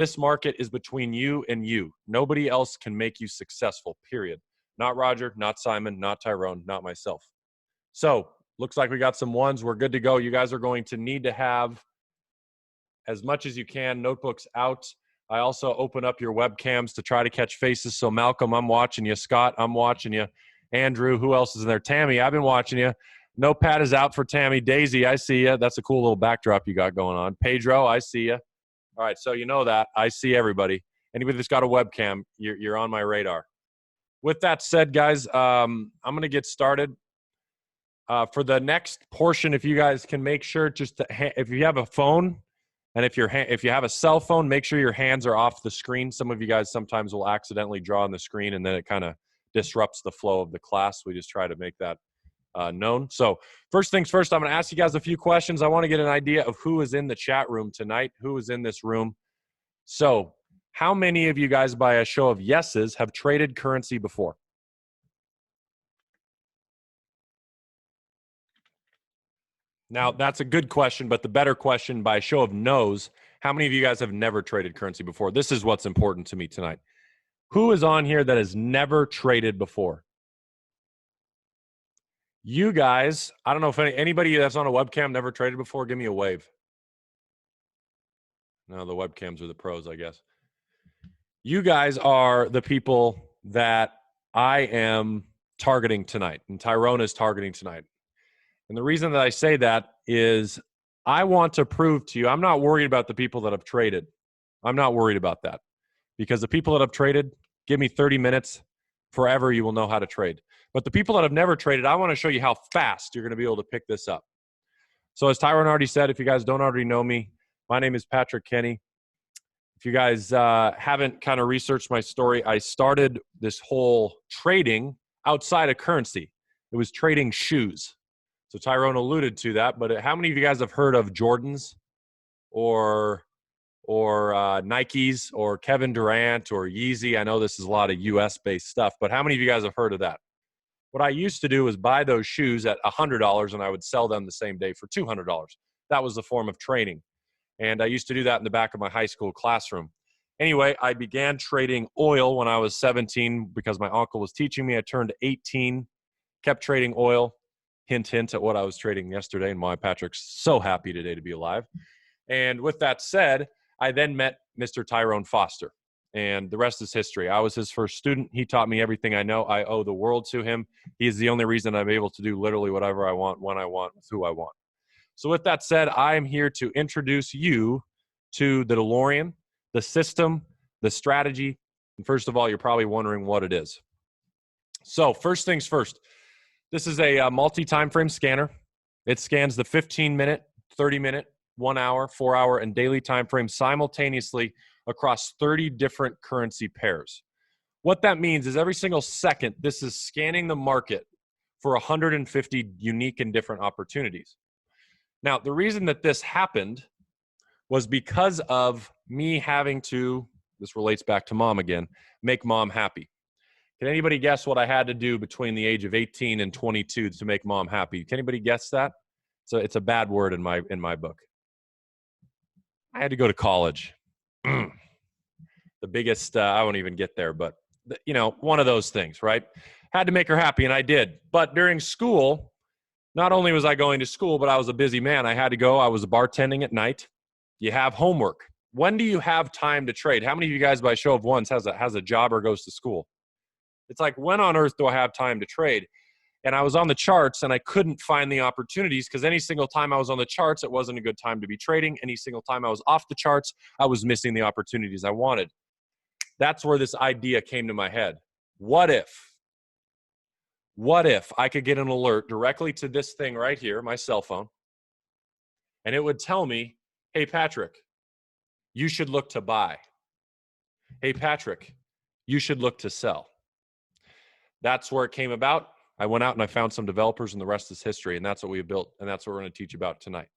This market is between you and you. Nobody else can make you successful, period. Not Roger, not Simon, not Tyrone, not myself. So looks like we got some ones. We're good to go. You guys are going to need to have as much as you can, notebooks out. I also open up your webcams to try to catch faces. So Malcolm, I'm watching you. Scott, I'm watching you. Andrew, who else is in there? Tammy, I've been watching you. Notepad is out for Tammy. Daisy, I see you. That's a cool little backdrop you got going on. Pedro, I see you. All right, so you know that. I see everybody. Anybody that's got a webcam, you're on my radar. With that said, guys, I'm going to get started. For the next portion, if you guys can make sure just to if you have a phone and if you have a cell phone, make sure your hands are off the screen. Some of you guys sometimes will accidentally draw on the screen, and then it kind of disrupts the flow of the class. We just try to make that known. So first things first, I'm going to ask you guys a few questions. I want to get an idea of who is in the chat room tonight, who is in this room. So how many of you guys, by a show of yeses, have traded currency before? Now, that's a good question, but the better question, by a show of no's, how many of you guys have never traded currency before? This is what's important to me tonight. Who is on here that has never traded before? You guys, I don't know if anybody that's on a webcam never traded before, give me a wave. No, the webcams are the pros, I guess. You guys are the people that I am targeting tonight, and Tyrone is targeting tonight. And the reason that I say that is I want to prove to you, I'm not worried about the people that have traded. I'm not worried about that. Because the people that have traded, give me 30 minutes, forever you will know how to trade. But the people that have never traded, I want to show you how fast you're going to be able to pick this up. So as Tyrone already said, if you guys don't already know me, my name is Patrick Kenny. If you guys haven't kind of researched my story, I started this whole trading outside of currency. It was trading shoes. So Tyrone alluded to that, but how many of you guys have heard of Jordans or Nikes or Kevin Durant or Yeezy? I know this is a lot of US-based stuff, but how many of you guys have heard of that? What I used to do was buy those shoes at $100 and I would sell them the same day for $200. That was the form of trading. And I used to do that in the back of my high school classroom. Anyway, I began trading oil when I was 17 because my uncle was teaching me. I turned 18, kept trading oil. Hint, hint at what I was trading yesterday and why Patrick's so happy today to be alive. And with that said, I then met Mr. Tyrone Foster, and the rest is history. I was his first student. He taught me everything I know. I owe the world to him. He is the only reason I'm able to do literally whatever I want, when I want, with who I want. So with that said, I am here to introduce you to the Delorean, the system, the strategy. And first of all, you're probably wondering what it is. So first things first. This is a multi-time frame scanner. It scans the 15-minute, 30-minute, 1 hour, 4 hour, and daily time frames simultaneously across 30 different currency pairs. What that means is every single second, this is scanning the market for 150 unique and different opportunities. Now, the reason that this happened was because of me having to, this relates back to mom again, make mom happy. Can anybody guess what I had to do between the age of 18 and 22 to make mom happy? Can anybody guess that? So it's a bad word in my book. I had to go to college. The biggest, I won't even get there, but you know, one of those things, right? Had to make her happy, and I did. But during school, not only was I going to school, but I was a busy man. I had to go. I was bartending at night. You have homework. When do you have time to trade? How many of you guys, by show of ones, has a job or goes to school? It's like, when on earth do I have time to trade? And I was on the charts, and I couldn't find the opportunities because any single time I was on the charts, it wasn't a good time to be trading. Any single time I was off the charts, I was missing the opportunities I wanted. That's where this idea came to my head. What if I could get an alert directly to this thing right here, my cell phone, and it would tell me, hey, Patrick, you should look to buy. Hey, Patrick, you should look to sell. That's where it came about. I went out and I found some developers, and the rest is history, and that's what we have built, and that's what we're going to teach about tonight.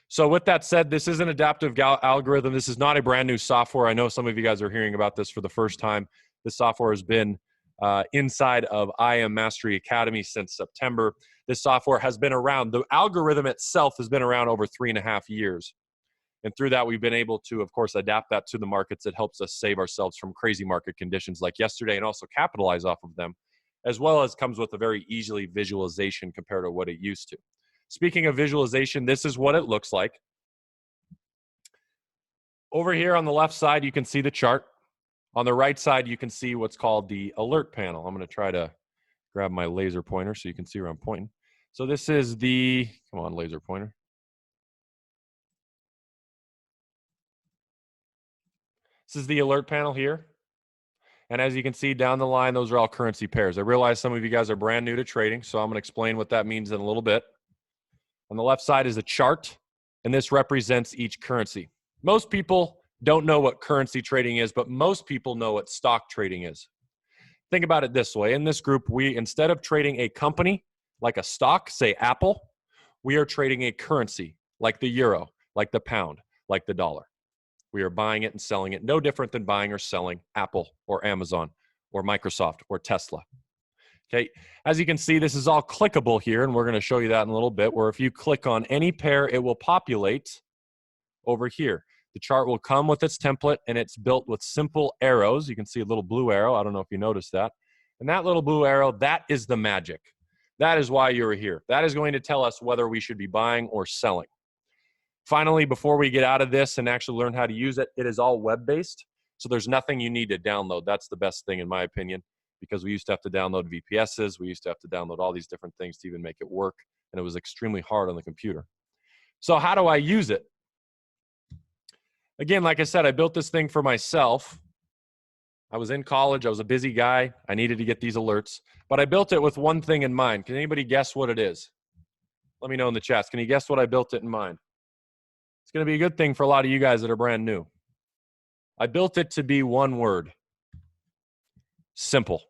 So with that said, this is an adaptive algorithm. This is not a brand new software. I know some of you guys are hearing about this for the first time. This software has been inside of IM Mastery Academy since September. This software has been around. The algorithm itself has been around over 3.5 years. And through that, we've been able to, of course, adapt that to the markets. It helps us save ourselves from crazy market conditions like yesterday and also capitalize off of them, as well as comes with a very easily visualization compared to what it used to. Speaking of visualization, this is what it looks like. Over here on the left side, you can see the chart. On the right side, you can see what's called the alert panel. I'm going to try to grab my laser pointer so you can see where I'm pointing. So this is the, come on, laser pointer. This is the alert panel here. And as you can see down the line, those are all currency pairs. I realize some of you guys are brand new to trading, so I'm going to explain what that means in a little bit. On the left side is a chart, and this represents each currency. Most people don't know what currency trading is, but most people know what stock trading is. Think about it this way. In this group, we, instead of trading a company like a stock, say Apple, we are trading a currency like the euro, like the pound, like the dollar. We are buying it and selling it, no different than buying or selling Apple or Amazon or Microsoft or Tesla. Okay, as you can see, this is all clickable here, and we're going to show you that in a little bit, where if you click on any pair, it will populate over here. The chart will come with its template, and it's built with simple arrows. You can see a little blue arrow. I don't know if you noticed that. And that little blue arrow, that is the magic. That is why you're here. That is going to tell us whether we should be buying or selling. Finally, before we get out of this and actually learn how to use it, it is all web-based, so there's nothing you need to download. That's the best thing in my opinion, because we used to have to download VPSs, we used to have to download all these different things to even make it work, and it was extremely hard on the computer. So how do I use it? Again, like I said, I built this thing for myself. I was in college, I was a busy guy, I needed to get these alerts, but I built it with one thing in mind. Can anybody guess what it is? Let me know in the chats. Can you guess what I built it in mind? It's going to be a good thing for a lot of you guys that are brand new. I built it to be one word: simple.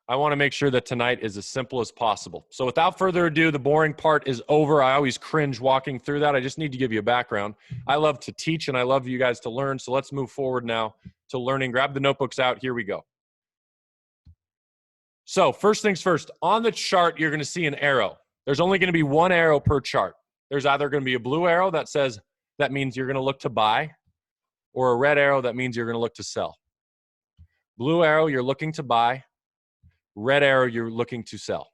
I want to make sure that tonight is as simple as possible. So without further ado, the boring part is over. I always cringe walking through that. I just need to give you a background. I love to teach and I love you guys to learn. So let's move forward now to learning. Grab the notebooks out. Here we go. So first things first, on the chart, you're going to see an arrow. There's only going to be one arrow per chart. There's either going to be a blue arrow that says that means you're going to look to buy, or a red arrow that means you're going to look to sell. Blue arrow, you're looking to buy. Red arrow, you're looking to sell.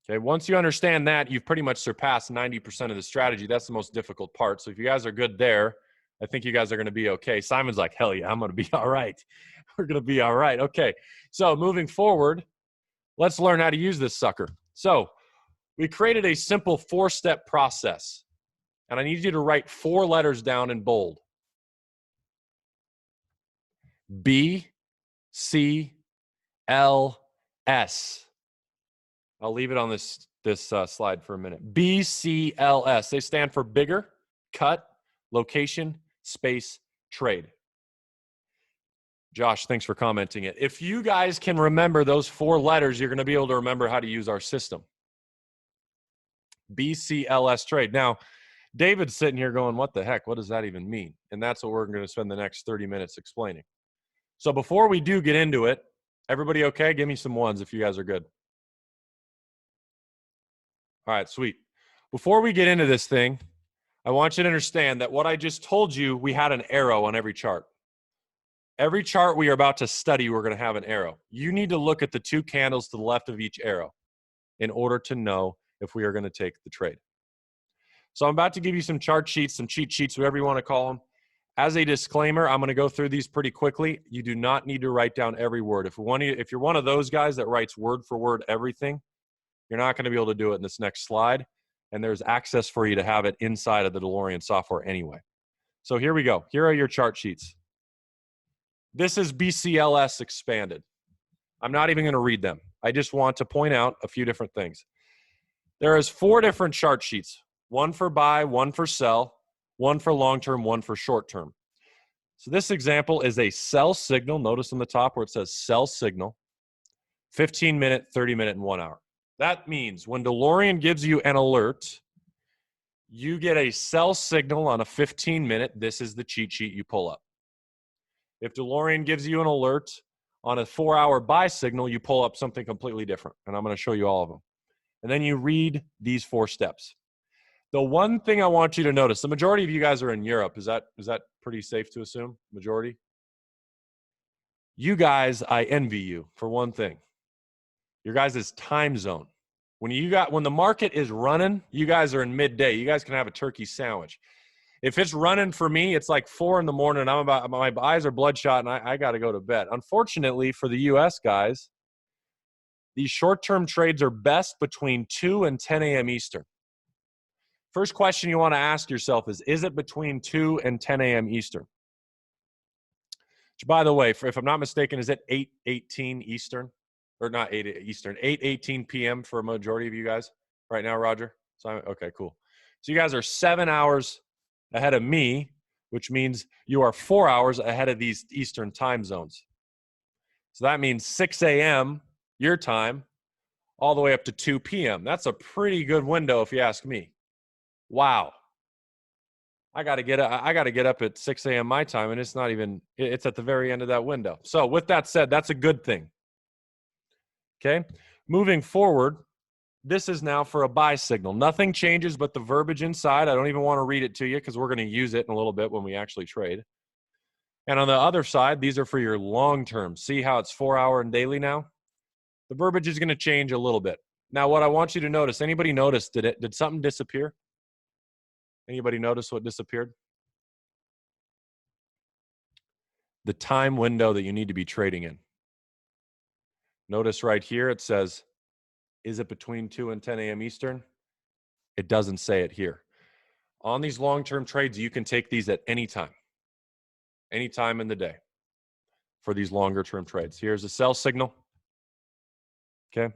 Okay, once you understand that, you've pretty much surpassed 90% of the strategy. That's the most difficult part. So if you guys are good there, I think you guys are going to be okay. Simon's like, hell yeah, I'm going to be all right. We're going to be all right. Okay, so moving forward, let's learn how to use this sucker. So we created a simple 4-step process, and I need you to write 4 letters down in bold. B, C, L, S. I'll leave it on this slide for a minute. B, C, L, S. They stand for bigger, cut, location, space, trade. Josh, thanks for commenting it. If you guys can remember those 4 letters, you're going to be able to remember how to use our system. BCLS trade. Now, David's sitting here going, what the heck? What does that even mean? And that's what we're going to spend the next 30 minutes explaining. So before we do get into it, everybody okay? Give me some ones if you guys are good. All right, sweet. Before we get into this thing, I want you to understand that what I just told you, we had an arrow on every chart. Every chart we are about to study, we're going to have an arrow. You need to look at the 2 candles to the left of each arrow in order to know if we are going to take the trade. So I'm about to give you some chart sheets, some cheat sheets, whatever you want to call them. As a disclaimer, I'm going to go through these pretty quickly. You do not need to write down every word. If you're one of those guys that writes word for word everything, you're not going to be able to do it in this next slide. And there's access for you to have it inside of the Delorean software anyway. So here we go. Here are your chart sheets. This is BCLS expanded. I'm not even going to read them. I just want to point out a few different things. There is 4 different chart sheets. One for buy, one for sell, one for long-term, one for short-term. So this example is a sell signal. Notice on the top where it says sell signal, 15-minute, 30-minute, and 1 hour. That means when Delorean gives you an alert, you get a sell signal on a 15-minute. This is the cheat sheet you pull up. If Delorean gives you an alert on a 4-hour buy signal, you pull up something completely different. And I'm going to show you all of them. And then you read these 4 steps. The one thing I want you to notice, the majority of you guys are in Europe. Is that pretty safe to assume? Majority? You guys, I envy you for one thing. Your guys' time zone. When the market is running, you guys are in midday. You guys can have a turkey sandwich. If it's running for me, it's like 4 in the morning. My eyes are bloodshot and I got to go to bed. Unfortunately for the US guys, these short-term trades are best between 2 and 10 a.m. Eastern. First question you want to ask yourself is it between 2 and 10 a.m. Eastern? Which, by the way, if I'm not mistaken, is it 8:18 Eastern? Or not 8 Eastern, 8:18 p.m. for a majority of you guys right now, Roger? Okay, cool. So you guys are 7 hours ahead of me, which means you are 4 hours ahead of these Eastern time zones. So that means 6 a.m. your time all the way up to 2 p.m. That's a pretty good window if you ask me. Wow. I got to get up at 6 a.m. my time, and it's at the very end of that window. So with that said, that's a good thing. Okay, moving forward, this is now for a buy signal. Nothing changes but the verbiage inside. I don't even want to read it to you because we're going to use it in a little bit when we actually trade. And on the other side, these are for your long term. See how it's 4 hour and daily now? The verbiage is going to change a little bit. Now, what I want you to notice, anybody notice, did something disappear? Anybody notice what disappeared? The time window that you need to be trading in. Notice right here, it says, is it between 2 and 10 a.m. Eastern? It doesn't say it here. On these long-term trades, you can take these at any time in the day for these longer-term trades. Here's a sell signal. Okay.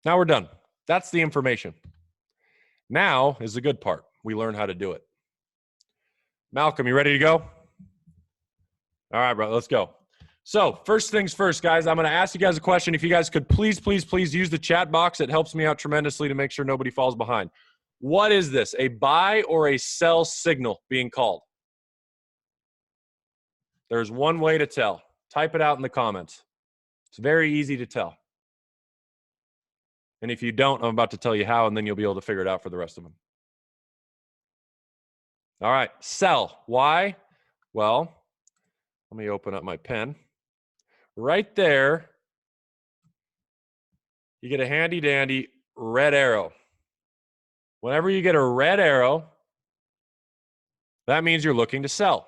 Now we're done. That's the information. Now is the good part. We learn how to do it. Malcolm, you ready to go? All right, bro, let's go. So first things first, guys, I'm going to ask you guys a question. If you guys could please use the chat box. It helps me out tremendously to make sure nobody falls behind. What is this, a buy or a sell signal being called? There's one way to tell. Type it out in the comments. It's very easy to tell. And if you don't, I'm about to tell you how, and then you'll be able to figure it out for the rest of them. All right, sell. Why? Well, let me open up my pen. Right there, you get a handy dandy red arrow. Whenever you get a red arrow, that means you're looking to sell.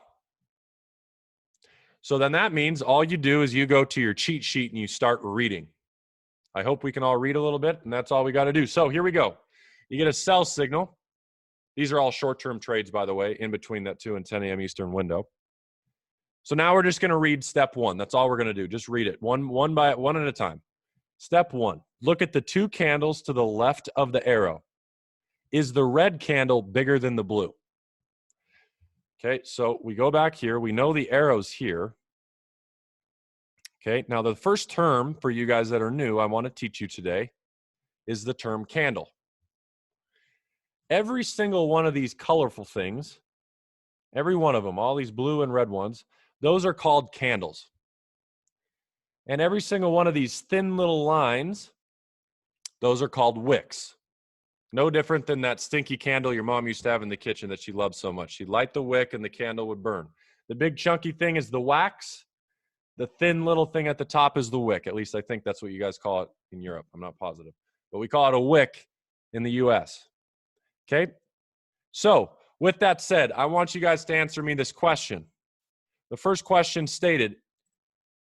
So then that means all you do is you go to your cheat sheet and you start reading. I hope we can all read a little bit, and that's all we got to do. So here we go. You get a sell signal. These are all short-term trades, by the way, in between that 2 and 10 a.m. Eastern window. So now we're just going to read step one. That's all we're going to do. Just read it one at a time. Step one, look at the 2 candles to the left of the arrow. Is the red candle bigger than the blue? Okay, so we go back here. We know the arrow's here. Okay, now the first term for you guys that are new, I want to teach you today, is the term candle. Every single one of these colorful things, every one of them, all these blue and red ones, those are called candles. And every single one of these thin little lines, those are called wicks. No different than that stinky candle your mom used to have in the kitchen that she loved so much. She'd light the wick and the candle would burn. The big chunky thing is the wax. The thin little thing at the top is the wick. At least I think that's what you guys call it in Europe. I'm not positive. But we call it a wick in the US. Okay? So, with that said, I want you guys to answer me this question. The first question stated,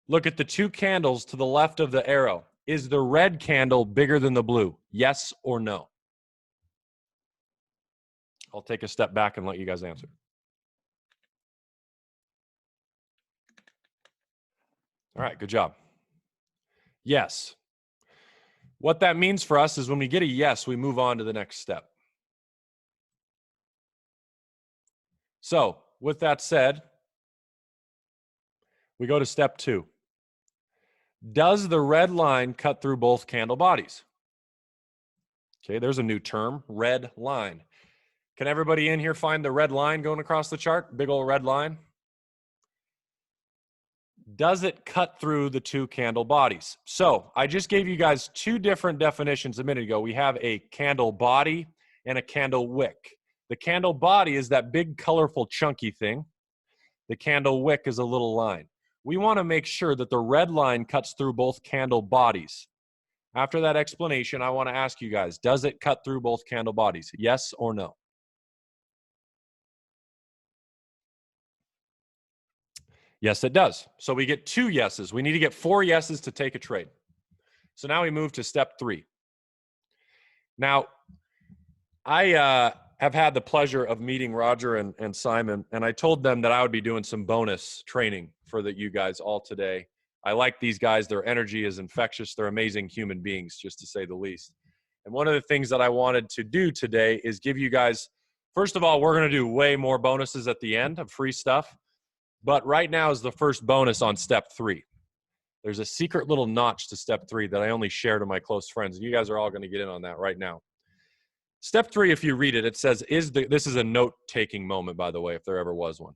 look at the 2 candles to the left of the arrow. Is the red candle bigger than the blue? Yes or no? I'll take a step back and let you guys answer. All right, good job. Yes. What that means for us is when we get a yes, we move on to the next step. So, with that said, we go to step 2. Does the red line cut through both candle bodies? Okay, there's a new term, red line. Can everybody in here find the red line going across the chart? Big old red line. Does it cut through the 2 candle bodies? So I just gave you guys 2 different definitions a minute ago. We have a candle body and a candle wick. The candle body is that big, colorful, chunky thing. The candle wick is a little line. We want to make sure that the red line cuts through both candle bodies. After that explanation, I want to ask you guys, does it cut through both candle bodies? Yes or no? Yes, it does. So we get 2 yeses. We need to get 4 yeses to take a trade. So now we move to step 3. Now, I have had the pleasure of meeting Roger and Simon, and I told them that I would be doing some bonus training for you guys all today. I like these guys. Their energy is infectious. They're amazing human beings, just to say the least. And one of the things that I wanted to do today is give you guys, first of all, we're going to do way more bonuses at the end of free stuff. But right now is the first bonus on step 3. There's a secret little notch to step 3 that I only share to my close friends. You guys are all going to get in on that right now. Step 3, if you read it, it says, this is a note-taking moment, by the way, if there ever was one.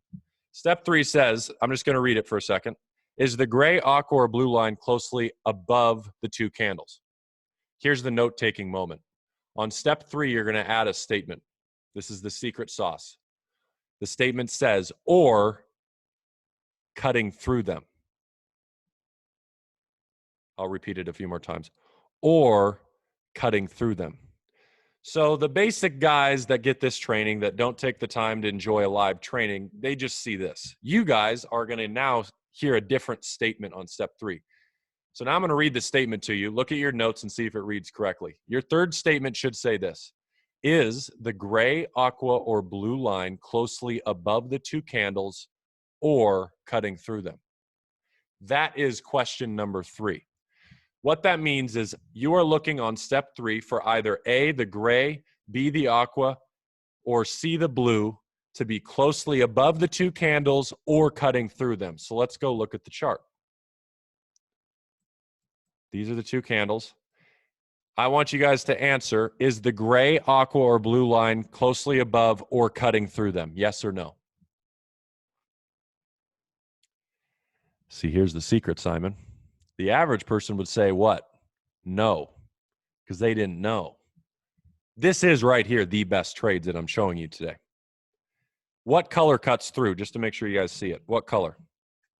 Step 3 says, I'm just going to read it for a second, is the gray, aqua, or blue line closely above the 2 candles? Here's the note-taking moment. On step 3, you're going to add a statement. This is the secret sauce. The statement says, or cutting through them. I'll repeat it a few more times. Or cutting through them. So the basic guys that get this training, that don't take the time to enjoy a live training, they just see this. You guys are going to now hear a different statement on step 3. So now I'm going to read the statement to you. Look at your notes and see if it reads correctly. Your third statement should say this. Is the gray, aqua, or blue line closely above the 2 candles or cutting through them? That is question number 3. What that means is you are looking on step 3 for either A, the gray, B, the aqua, or C, the blue, to be closely above the 2 candles or cutting through them. So let's go look at the chart. These are the 2 candles. I want you guys to answer, is the gray, aqua, or blue line closely above or cutting through them? Yes or no? See, here's the secret, Simon. The average person would say what? No, because they didn't know. This is right here the best trades that I'm showing you today. What color cuts through, just to make sure you guys see it? What color?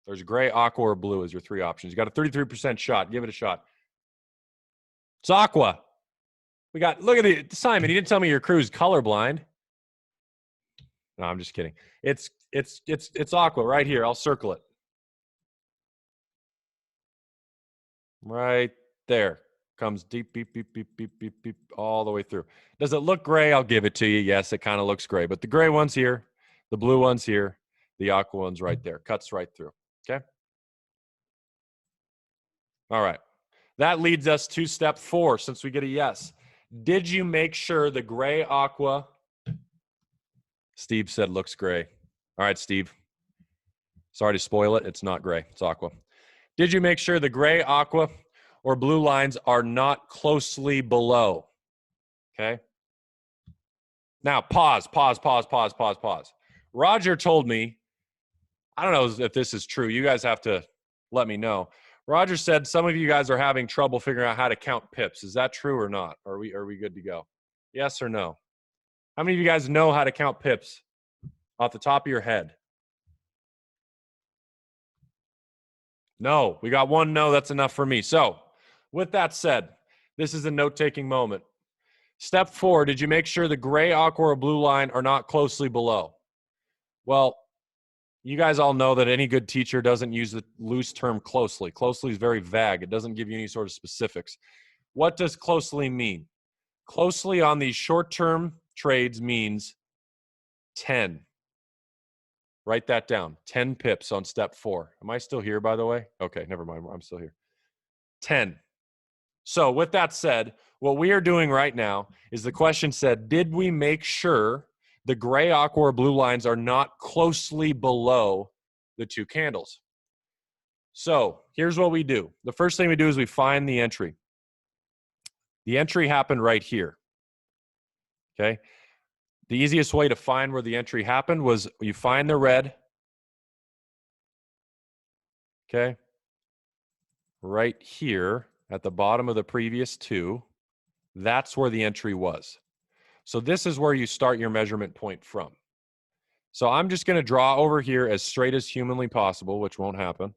There's gray, aqua, or blue as your 3 options. You got a 33% shot. Give it a shot. It's aqua. We got, look at it, Simon, you didn't tell me your crew's colorblind. No, I'm just kidding. It's aqua right here. I'll circle it. Right there. Comes deep, beep, beep, beep, beep, beep, beep, all the way through. Does it look gray? I'll give it to you. Yes, it kind of looks gray. But the gray one's here. The blue one's here. The aqua one's right there. Cuts right through. Okay? All right. That leads us to step 4, since we get a yes. Did you make sure the gray aqua, Steve said looks gray. All right, Steve. Sorry to spoil it. It's not gray. It's aqua. Did you make sure the gray, aqua, or blue lines are not closely below? Okay. Now, pause. Roger told me, I don't know if this is true. You guys have to let me know. Roger said some of you guys are having trouble figuring out how to count pips. Is that true or not? Are we good to go? Yes or no? How many of you guys know how to count pips off the top of your head? No. We got 1 no. That's enough for me. So, with that said, this is a note-taking moment. Step 4, did you make sure the gray, aqua, or blue line are not closely below? Well, you guys all know that any good teacher doesn't use the loose term closely. Closely is very vague. It doesn't give you any sort of specifics. What does closely mean? Closely on these short-term trades means 10. Write that down. 10 pips on step 4. Am I still here, by the way? Okay, never mind. I'm still here. 10. So with that said, what we are doing right now is the question said, did we make sure the gray, aqua, or blue lines are not closely below the 2 candles? So here's what we do. The first thing we do is we find the entry. The entry happened right here. Okay. The easiest way to find where the entry happened was you find the red. Okay. Right here at the bottom of the previous 2. That's where the entry was. So this is where you start your measurement point from. So I'm just going to draw over here as straight as humanly possible, which won't happen.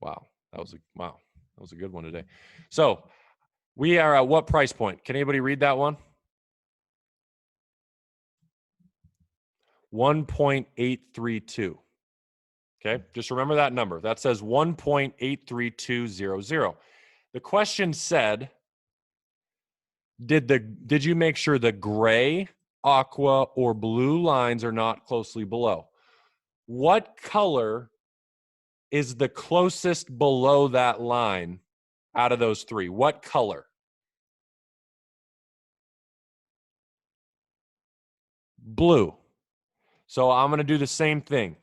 Wow, that was a good one today. So we are at what price point? Can anybody read that one? 1.832. Okay, just remember that number. That says 1.83200. The question said, did you make sure the gray, aqua, or blue lines are not closely below? What color is the closest below that line out of those three? What color? Blue. So I'm going to do the same thing.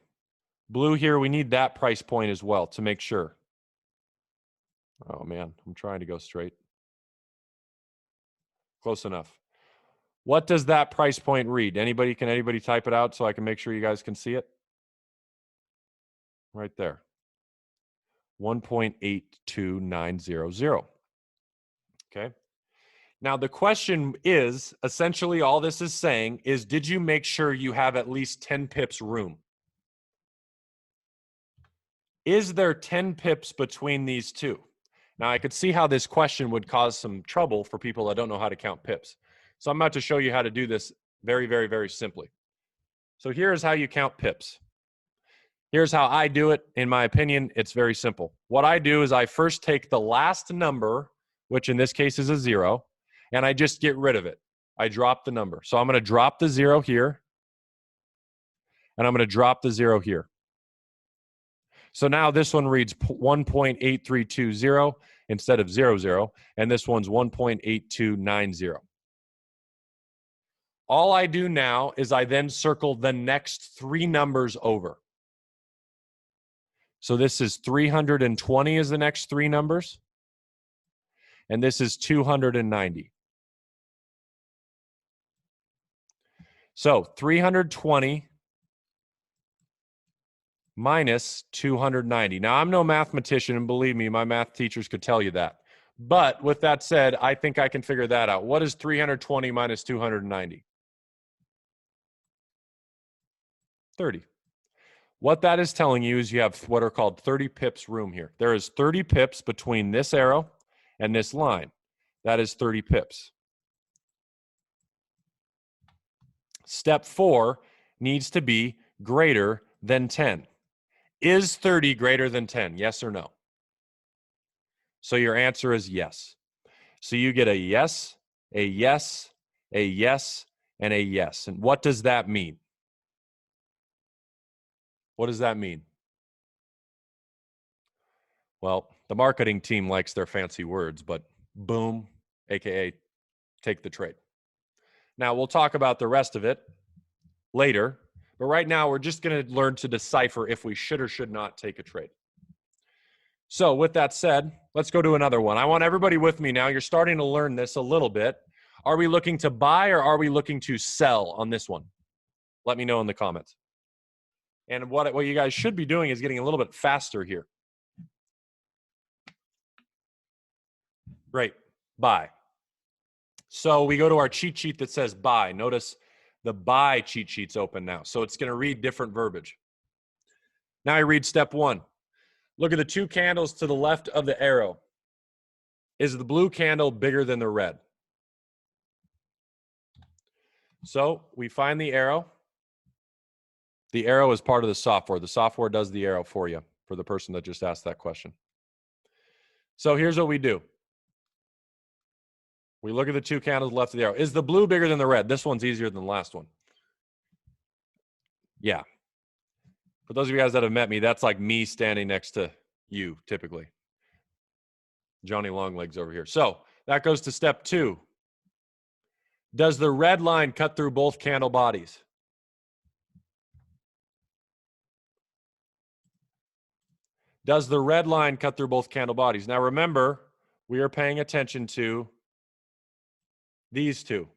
Blue here, we need that price point as well to make sure. Oh man, I'm trying to go straight. Close enough. What does that price point read? Can anybody type it out so I can make sure you guys can see it? Right there. 1.82900. Okay. Now the question is, essentially all this is saying is, did you make sure you have at least 10 pips room? Is there 10 pips between these two? Now I could see how this question would cause some trouble for people that don't know how to count pips. So I'm about to show you how to do this very, very, very simply. So here's how you count pips. Here's how I do it. In my opinion, it's very simple. What I do is I first take the last number, which in this case is a 0, and I just get rid of it. I drop the number. So I'm going to drop the 0 here, and I'm going to drop the 0 here. So now this one reads 1.8320 instead of 00, and this one's 1.8290. All I do now is I then circle the next three numbers over. So this is 320 is the next three numbers, and this is 290. So 320 minus 290. Now, I'm no mathematician, and believe me, my math teachers could tell you that. But with that said, I think I can figure that out. What is 320 minus 290? 30. What that is telling you is you have what are called 30 pips room here. There is 30 pips between this arrow and this line. That is 30 pips. Step 4 needs to be greater than 10. Is 30 greater than 10? Yes or no? So your answer is yes. So you get a yes, a yes, a yes, and a yes. And what does that mean? What does that mean? Well, the marketing team likes their fancy words, but boom, AKA take the trade. Now, we'll talk about the rest of it later, but right now we're just going to learn to decipher if we should or should not take a trade. So with that said, let's go to another one. I want everybody with me now. You're starting to learn this a little bit. Are we looking to buy or are we looking to sell on this one? Let me know in the comments. And what you guys should be doing is getting a little bit faster here. Great. Buy. So we go to our cheat sheet that says buy. Notice the buy cheat sheet's open now. So it's going to read different verbiage. Now I read step 1. Look at the two candles to the left of the arrow. Is the blue candle bigger than the red? So we find the arrow. The arrow is part of the software. The software does the arrow for you, for the person that just asked that question. So here's what we do. We look at the two candles left of the arrow. Is the blue bigger than the red? This one's easier than the last one. Yeah. For those of you guys that have met me, that's like me standing next to you, typically. Johnny Longlegs over here. So that goes to step 2. Does the red line cut through both candle bodies? Does the red line cut through both candle bodies? Now remember, we are paying attention to these two.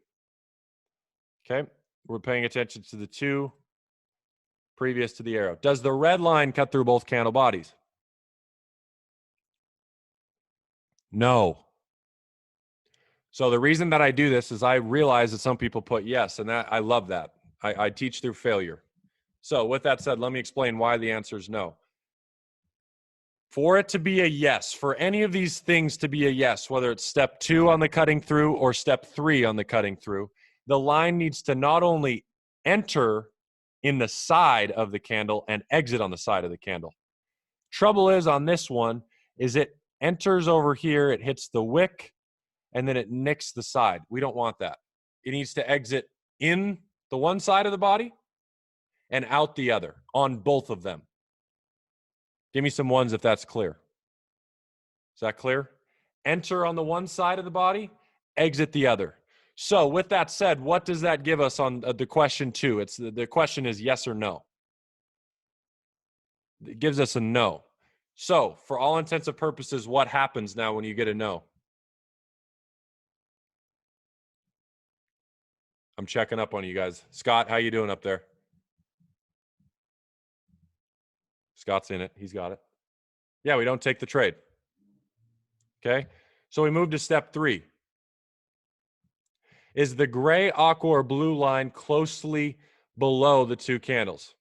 Okay? We're paying attention to the two previous to the arrow. Does the red line cut through both candle bodies? No. So the reason that I do this is I realize that some people put yes, and that I love that. I teach through failure. So with that said, let me explain why the answer is no. For it to be a yes, for any of these things to be a yes, whether it's step 2 on the cutting through or step 3 on the cutting through, the line needs to not only enter in the side of the candle and exit on the side of the candle. Trouble is on this one is it enters over here, it hits the wick, and then it nicks the side. We don't want that. It needs to exit in the one side of the body and out the other on both of them. Give me some ones if that's clear. Is that clear? Enter on the one side of the body, exit the other. So with that said, what does that give us on the question 2? It's the question is yes or no. It gives us a no. So for all intents and purposes, what happens now when you get a no? I'm checking up on you guys. Scott, how you doing up there? Scott's in it. He's got it. Yeah, we don't take the trade. Okay. So we move to step 3. Is the gray, aqua, or blue line closely below the 2 candles?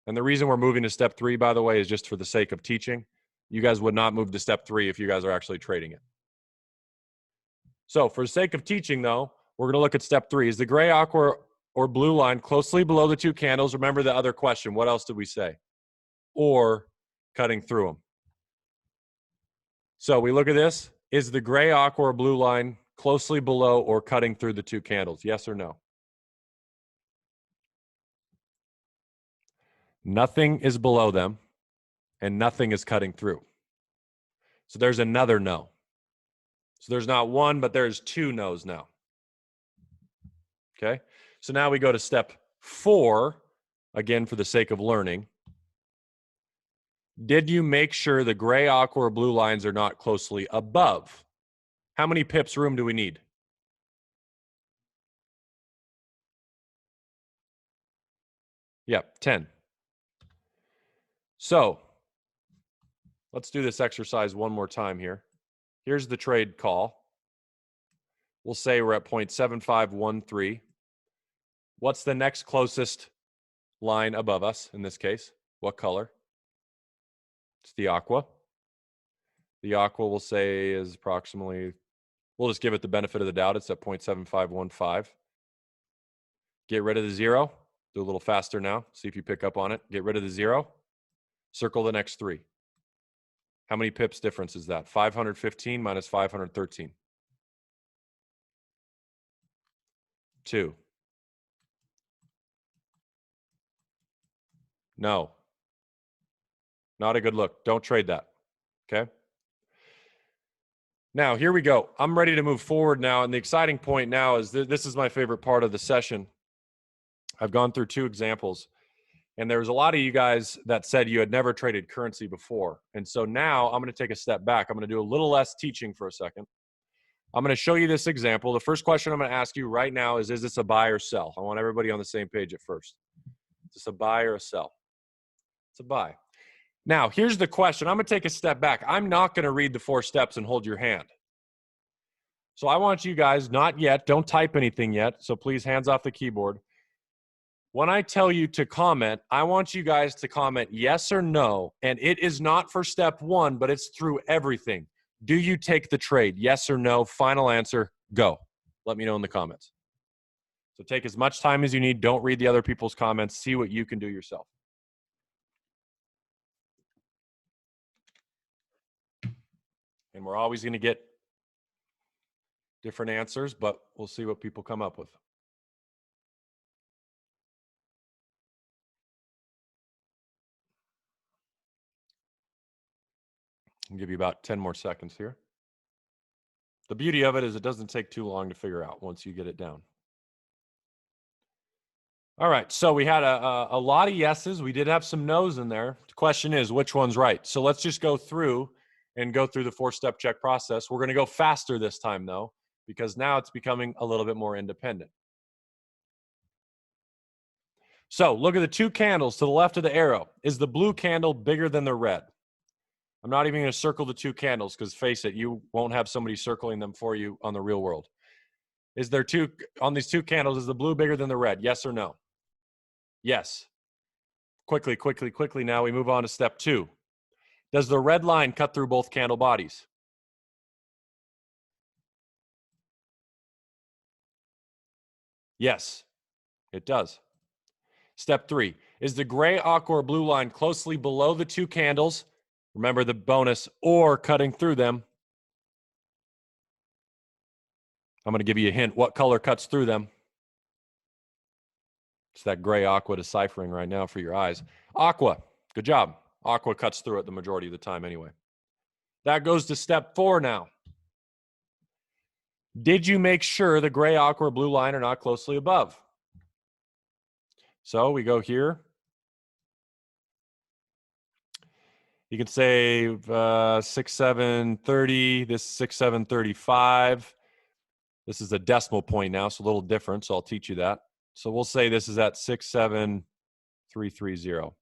And the reason we're moving to step 3, by the way, is just for the sake of teaching. You guys would not move to step 3 if you guys are actually trading it. So for the sake of teaching, though, we're going to look at step 3. Is the gray, aqua, or blue line closely below the 2 candles? Remember the other question. What else did we say? Or cutting through them. So we look at this. Is the gray, aqua, or blue line closely below or cutting through the 2 candles? Yes or no? Nothing is below them, and nothing is cutting through. So there's another no. So there's not one, but there's 2 no's now. Okay? So now we go to step 4, again, for the sake of learning. Did you make sure the gray, aqua, or blue lines are not closely above? How many pips room do we need? Yep, 10. So let's do this exercise one more time here. Here's the trade call. We'll say we're at 0.7513. What's the next closest line above us in this case? What color? It's the aqua. The aqua we'll say is approximately, we'll just give it the benefit of the doubt. It's at 0.7515. Get rid of the 0. Do a little faster now. See if you pick up on it. Get rid of the 0. Circle the next 3. How many pips difference is that? 515 minus 513. 2. No. Not a good look. Don't trade that. Okay? Now, here we go. I'm ready to move forward now. And the exciting point now is this is my favorite part of the session. I've gone through 2 examples. And there was a lot of you guys that said you had never traded currency before. And so now I'm going to take a step back. I'm going to do a little less teaching for a second. I'm going to show you this example. The first question I'm going to ask you right now is this a buy or sell? I want everybody on the same page at first. Is this a buy or a sell? It's a buy. Now, here's the question. I'm going to take a step back. I'm not going to read the 4 steps and hold your hand. So I want you guys, not yet, don't type anything yet. So please, hands off the keyboard. When I tell you to comment, I want you guys to comment yes or no. And it is not for step 1, but it's through everything. Do you take the trade? Yes or no? Final answer, go. Let me know in the comments. So take as much time as you need. Don't read the other people's comments. See what you can do yourself. And we're always going to get different answers, but we'll see what people come up with. I'll give you about 10 more seconds here. The beauty of it is it doesn't take too long to figure out once you get it down. All right, so we had a lot of yeses. We did have some no's in there. The question is, which one's right? So let's just go through the 4-step check process. We're going to go faster this time, though, because now it's becoming a little bit more independent. So look at the 2 candles to the left of the arrow. Is the blue candle bigger than the red? I'm not even going to circle the 2 candles because face it, you won't have somebody circling them for you on the real world. Is there two, on these two candles, is the blue bigger than the red? Yes or no? Yes. Quickly now we move on to step 2. Does the red line cut through both candle bodies? Yes, it does. Step 3. Is the gray, aqua, or blue line closely below the two candles? Remember the bonus, or cutting through them? I'm going to give you a hint. What color cuts through them? It's that gray aqua deciphering right now for your eyes. Aqua. Good job. Aqua cuts through it the majority of the time anyway. That goes to step 4 now. Did you make sure the gray, aqua, or blue line are not closely above? So we go here. You can say 6, 7, 30. This is 6, 7, 35. This is a decimal point now, so a little different, so I'll teach you that. So we'll say this is at 67330.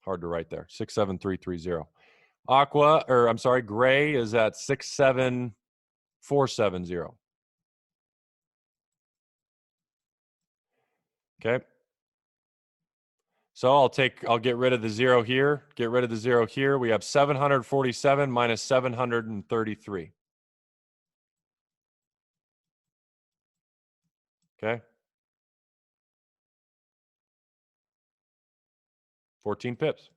Hard to write there. 67330. Aqua, or I'm sorry, gray is at 67470. Okay. So I'll get rid of the 0 here, get rid of the 0 here. We have 747 minus 733. Okay. 14 pips.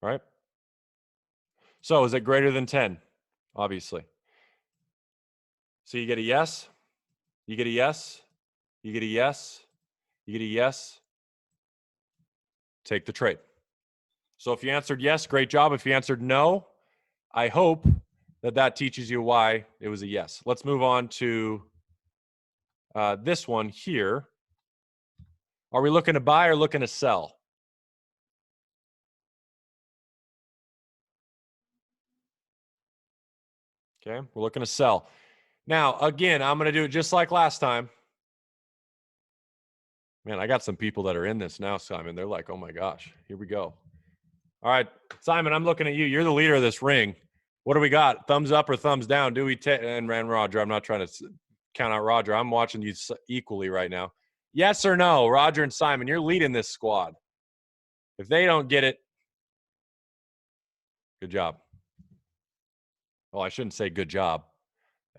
All right. So is it greater than 10? Obviously. So you get a yes, you get a yes, you get a yes, you get a yes. Take the trade. So if you answered yes, great job. If you answered no, I hope that teaches you why it was a yes. Let's move on to this one here. Are we looking to buy or looking to sell? Okay, we're looking to sell. Now, again, I'm going to do it just like last time. Man, I got some people that are in this now, Simon. They're like, oh my gosh, here we go. All right, Simon, I'm looking at you. You're the leader of this ring. What do we got? Thumbs up or thumbs down? Do we and Roger, I'm not trying to count out Roger. I'm watching you equally right now. Yes or no, Roger and Simon, you're leading this squad. If they don't get it, good job. Well, I shouldn't say good job.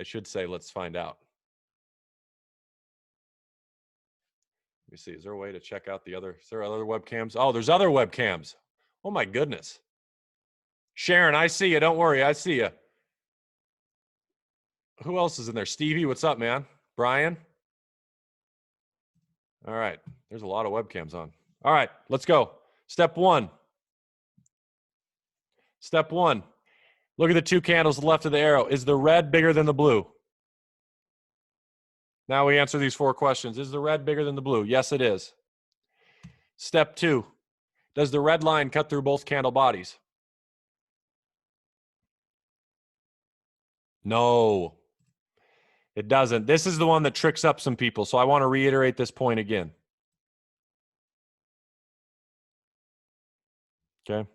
I should say let's find out. Let me see. Is there a way to check out is there other webcams? Oh, there's other webcams. Oh my goodness. Sharon, I see you. Don't worry. I see you. Who else is in there? Stevie, what's up, man? Brian? All right. There's a lot of webcams on. All right, let's go. Step 1. Step 1. Look at the two candles to the left of the arrow. Is the red bigger than the blue? Now we answer these 4 questions. Is the red bigger than the blue? Yes, it is. Step 2. Does the red line cut through both candle bodies? No, it doesn't. This is the one that tricks up some people, so I want to reiterate this point again. Okay?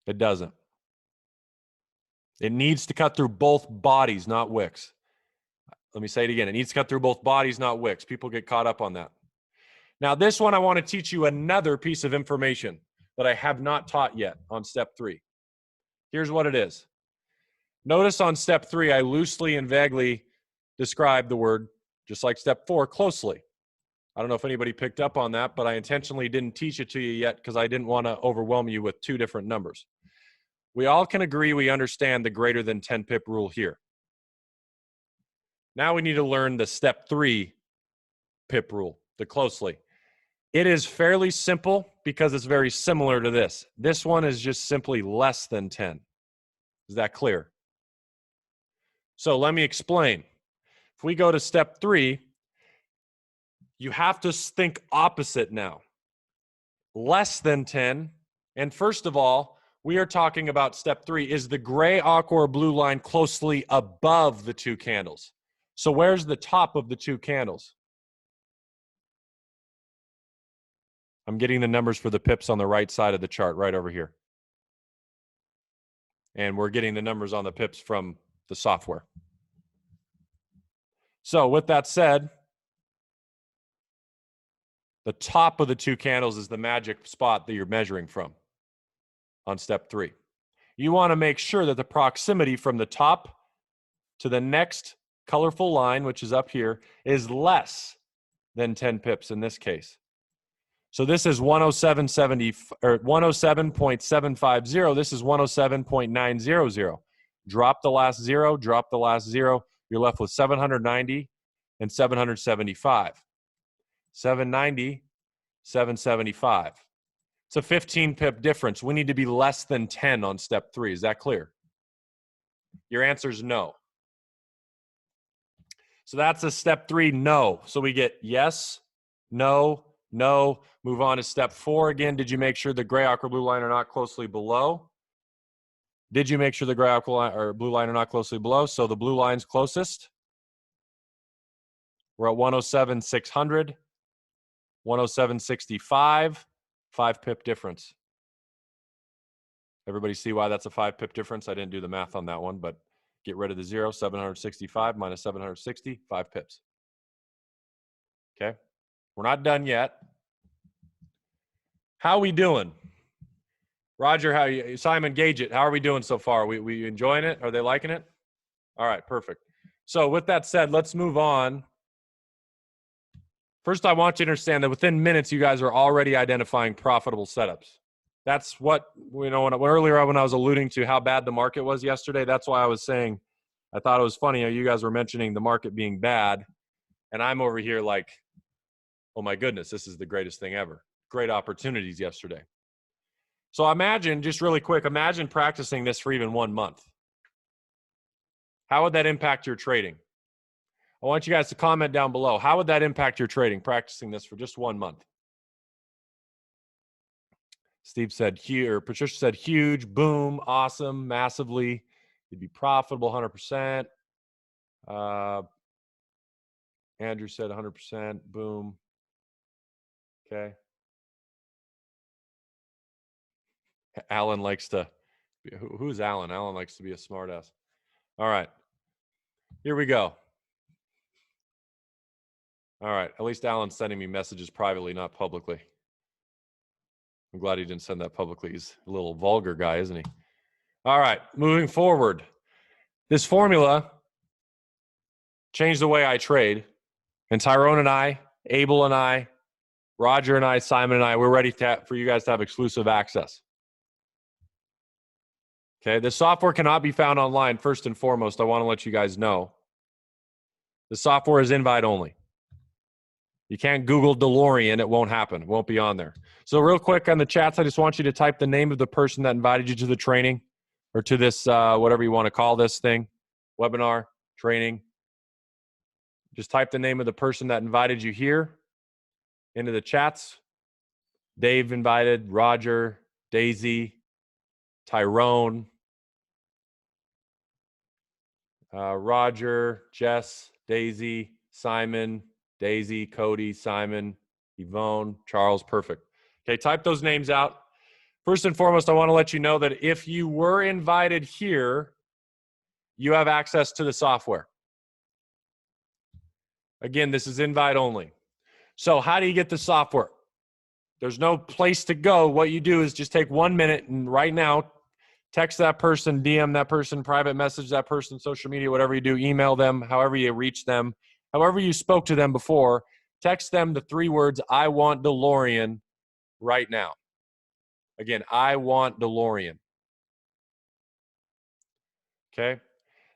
It doesn't. It needs to cut through both bodies, not wicks. Let me say it again. It needs to cut through both bodies, not wicks. People get caught up on that. Now, this one, I want to teach you another piece of information that I have not taught yet on step 3. Here's what it is. Notice on step 3, I loosely and vaguely described the word, just like step 4, closely. I don't know if anybody picked up on that, but I intentionally didn't teach it to you yet because I didn't want to overwhelm you with 2 different numbers. We all can agree we understand the greater than 10 pip rule here. Now we need to learn the step 3 pip rule, the closely. It is fairly simple because it's very similar to this. This one is just simply less than 10. Is that clear? So let me explain. If we go to step 3, you have to think opposite now. Less than 10. And first of all, we are talking about step 3. Is the gray, aqua, or blue line closely above the 2 candles? So where's the top of the 2 candles? I'm getting the numbers for the pips on the right side of the chart, right over here. And we're getting the numbers on the pips from the software. So with that said, the top of the two candles is the magic spot that you're measuring from on step 3. You want to make sure that the proximity from the top to the next colorful line, which is up here, is less than 10 pips in this case. So this is 107.70 or 107.750. This is 107.900. Drop the last zero, drop the last zero. You're left with 790 and 775. 790, 775. It's a 15 pip difference. We need to be less than 10 on step 3. Is that clear? Your answer is no. So that's a step 3, no. So we get yes, no, no. Move on to step 4 again. Did you make sure the gray, aqua, blue line are not closely below? Did you make sure the gray, aqua line, or blue line are not closely below? So the blue line's closest. We're at 107.600, 107.65, 5 pip difference. Everybody see why that's a 5 pip difference? I didn't do the math on that one, but get rid of the zero. 765 minus 760, 5 pips. Okay, we're not done yet. How we doing? Roger, how you? Simon, gauge it. How are we doing so far? We enjoying it? Are they liking it? All right, perfect. So with that said, let's move on. First, I want you to understand that within minutes, you guys are already identifying profitable setups. That's what, earlier when I was alluding to how bad the market was yesterday, that's why I was saying, I thought it was funny how you guys were mentioning the market being bad. And I'm over here like, oh my goodness, this is the greatest thing ever. Great opportunities yesterday. So imagine, just really quick, imagine practicing this for even 1 month. How would that impact your trading? I want you guys to comment down below. How would that impact your trading, practicing this for just 1 month? Steve said, or Patricia said, huge, boom, awesome, massively. You'd be profitable 100%. Andrew said 100%, boom. Okay. Alan likes to, who's Alan? Alan likes to be a smartass. All right. Here we go. All right. At least Alan's sending me messages privately, not publicly. I'm glad he didn't send that publicly. He's a little vulgar guy, isn't he? All right. Moving forward. This formula changed the way I trade. And Tyrone and I, Abel and I, Roger and I, Simon and I, we're ready for you guys to have exclusive access. Okay, the software cannot be found online. First and foremost, I want to let you guys know. The software is invite only. You can't Google Delorean. It won't happen. It won't be on there. So real quick on the chats, I just want you to type the name of the person that invited you to the training or to this, whatever you want to call this thing, webinar, training. Just type the name of the person that invited you here into the chats. Dave invited, Roger, Daisy, Tyrone, Roger, Jess, Daisy, Simon, Daisy, Cody, Simon, Yvonne, Charles, perfect. Okay, type those names out. First and foremost, I want to let you know that if you were invited here, you have access to the software. Again, this is invite only. So how do you get the software? There's no place to go. What you do is just take 1 minute and right now, text that person, DM that person, private message that person, social media, whatever you do, email them, however you reach them, however you spoke to them before, text them the 3 words, I want Delorean right now. Again, I want DeLorean. Okay?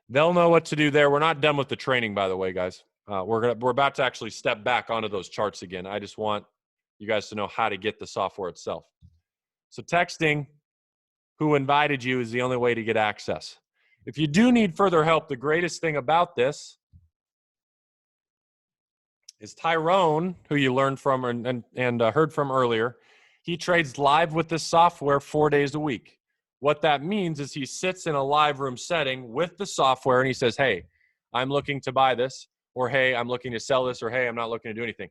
They'll know what to do there. We're not done with the training, by the way, guys. We're about to actually step back onto those charts again. I just want you guys to know how to get the software itself. So texting who invited you is the only way to get access. If you do need further help, the greatest thing about this is Tyrone, who you learned from and heard from earlier. He trades live with this software 4 days a week. What that means is he sits in a live room setting with the software and he says, hey, I'm looking to buy this, or hey, I'm looking to sell this, or hey, I'm not looking to do anything.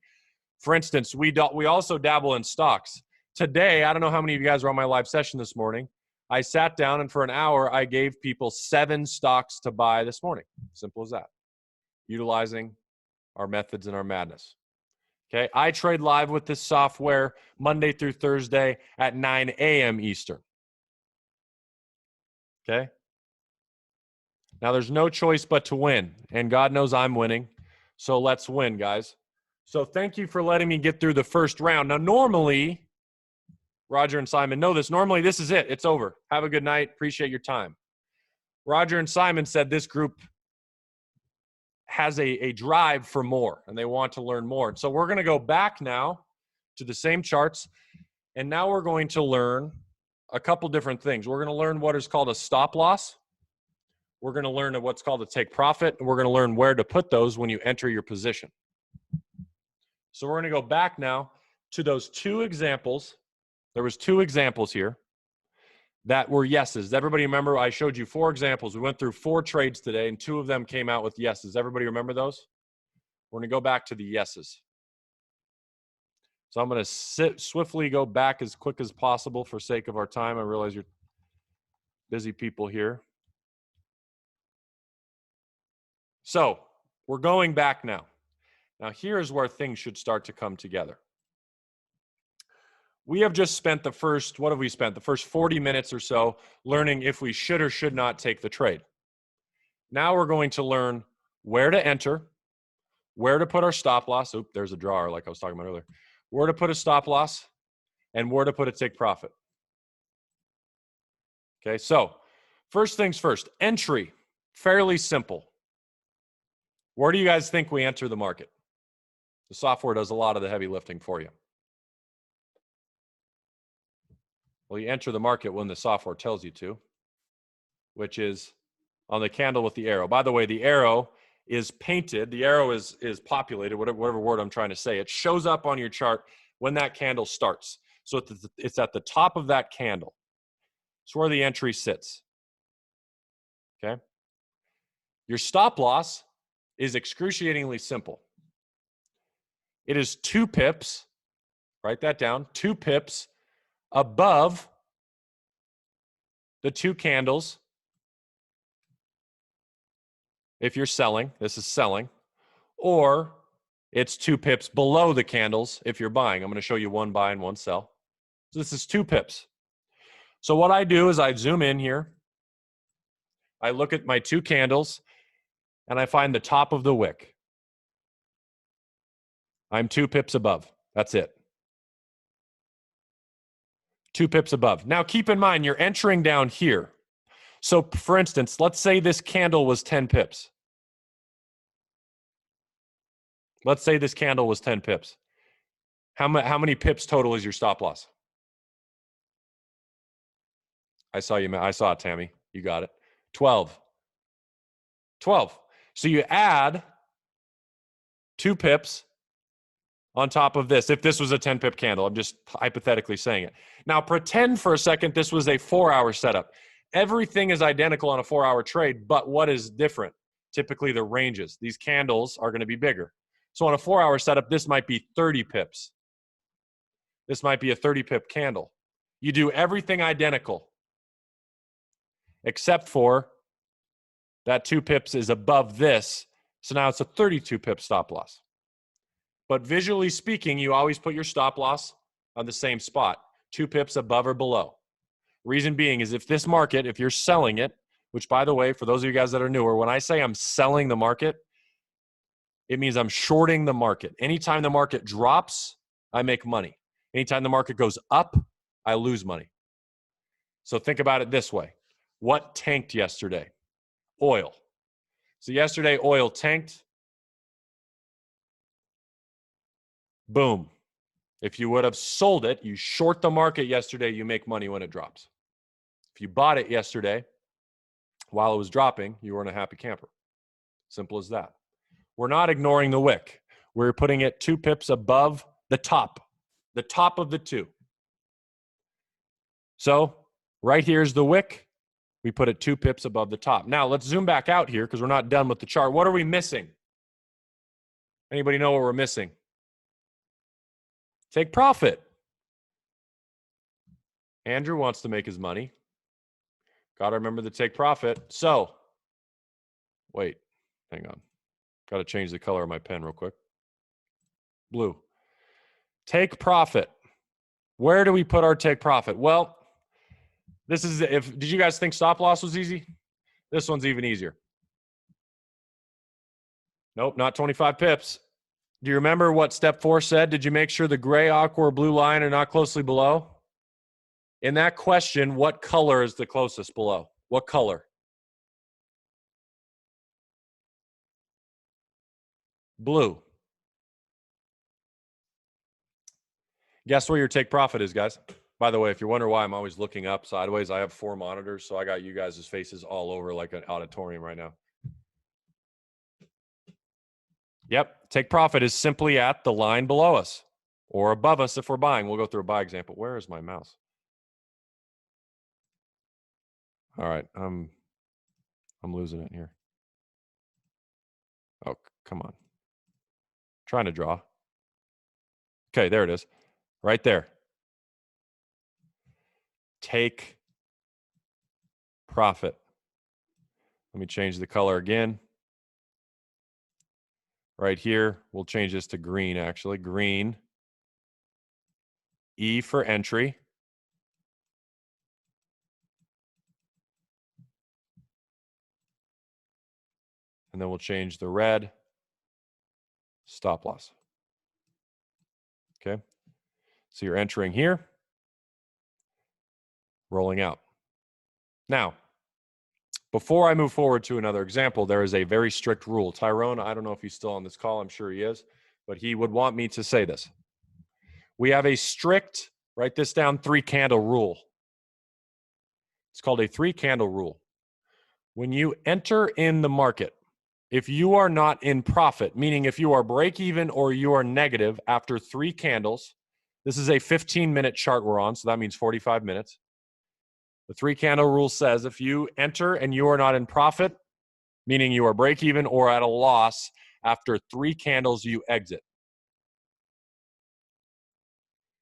For instance, we also dabble in stocks. Today, I don't know how many of you guys were on my live session this morning. I sat down and for an hour, I gave people 7 stocks to buy this morning. Simple as that. Utilizing our methods and our madness. Okay, I trade live with this software Monday through Thursday at 9 a.m. Eastern. Okay, now there's no choice but to win, and God knows I'm winning, so let's win, guys. So thank you for letting me get through the first round. Now, normally, Roger and Simon know this. Normally, this is it. It's over. Have a good night. Appreciate your time. Roger and Simon said this group has a drive for more, and they want to learn more. So we're going to go back now to the same charts, and now we're going to learn a couple different things. We're going to learn what is called a stop loss. We're going to learn what's called a take profit, and we're going to learn where to put those when you enter your position. So we're going to go back now to those two examples. There was two examples here that were yeses. Everybody remember I showed you 4 examples. We went through 4 trades today, and 2 of them came out with yeses. Everybody remember those? We're going to go back to the yeses. So I'm going to swiftly go back as quick as possible for sake of our time. I realize you're busy people here. So we're going back now. Now here's where things should start to come together. We have just spent the first, what have we spent? The first 40 minutes or so learning if we should or should not take the trade. Now we're going to learn where to enter, where to put our stop loss. Oop, there's a drawer like I was talking about earlier. Where to put a stop loss and where to put a take profit. Okay, so first things first, entry, fairly simple. Where do you guys think we enter the market? The software does a lot of the heavy lifting for you. Well, you enter the market when the software tells you to, which is on the candle with the arrow. By the way, the arrow is painted. The arrow is populated, whatever word I'm trying to say. It shows up on your chart when that candle starts. So it's at the top of that candle. It's where the entry sits. Okay? Your stop loss is excruciatingly simple. It is 2 pips, write that down, 2 pips above the 2 candles. If you're selling, this is selling, or it's 2 pips below the candles if you're buying. I'm going to show you 1 buy and 1 sell. So this is 2 pips. So what I do is I zoom in here. I look at my 2 candles, and I find the top of the wick. I'm 2 pips above. That's it. 2 pips above. Now keep in mind, you're entering down here. So for instance, let's say this candle was 10 pips. Let's say this candle was 10 pips. How many pips total is your stop loss? I saw you. I saw it, Tammy. You got it. 12. 12. So you add 2 pips on top of this. If this was a 10-pip candle, I'm just hypothetically saying it. Now pretend for a second this was a 4-hour setup. Everything is identical on a 4-hour trade, but what is different? Typically the ranges. These candles are going to be bigger. So on a 4-hour setup, this might be 30 pips. This might be a 30-pip candle. You do everything identical, except for that 2 pips is above this. So now it's a 32-pip stop loss. But visually speaking, you always put your stop loss on the same spot, 2 pips above or below. Reason being is if this market, if you're selling it, which by the way, for those of you guys that are newer, when I say I'm selling the market, it means I'm shorting the market. Anytime the market drops, I make money. Anytime the market goes up, I lose money. So think about it this way. What tanked yesterday? Oil. So yesterday, oil tanked. Boom. If you would have sold it, you short the market yesterday, you make money when it drops. If you bought it yesterday while it was dropping, you weren't a happy camper. Simple as that. We're not ignoring the wick. We're putting it 2 pips above the top of the 2. So right here's the wick. We put it 2 pips above the top. Now let's zoom back out here because we're not done with the chart. What are we missing? Anybody know what we're missing? Take profit. Andrew wants to make his money. Got to remember to take profit. So, wait, hang on. Got to change the color of my pen real quick. Blue. Take profit. Where do we put our take profit? Well, this is did you guys think stop loss was easy? This one's even easier. Nope, not 25 pips. Do you remember what step 4 said? Did you make sure the gray, aqua, or blue line are not closely below? In that question, what color is the closest below? What color? Blue. Guess where your take profit is, guys? By the way, if you're wondering why I'm always looking up sideways, I have 4 monitors, so I got you guys' faces all over like an auditorium right now. Yep, take profit is simply at the line below us or above us if we're buying. We'll go through a buy example. Where is my mouse? All right, I'm losing it here. Oh, come on. Trying to draw. Okay, there it is. Right there. Take profit. Let me change the color again. Right here, we'll change this to green, actually. Green. E for entry. And then we'll change the red. Stop loss. Okay. So you're entering here. Rolling out. Now, before I move forward to another example, there is a very strict rule. Tyrone, I don't know if he's still on this call. I'm sure he is. But he would want me to say this. We have a strict, write this down, 3-candle rule. It's called a 3-candle rule. When you enter in the market, if you are not in profit, meaning if you are break even or you are negative after 3 candles, this is a 15-minute chart we're on, so that means 45 minutes. The 3-candle rule says if you enter and you are not in profit, meaning you are break even or at a loss, after 3 candles, you exit.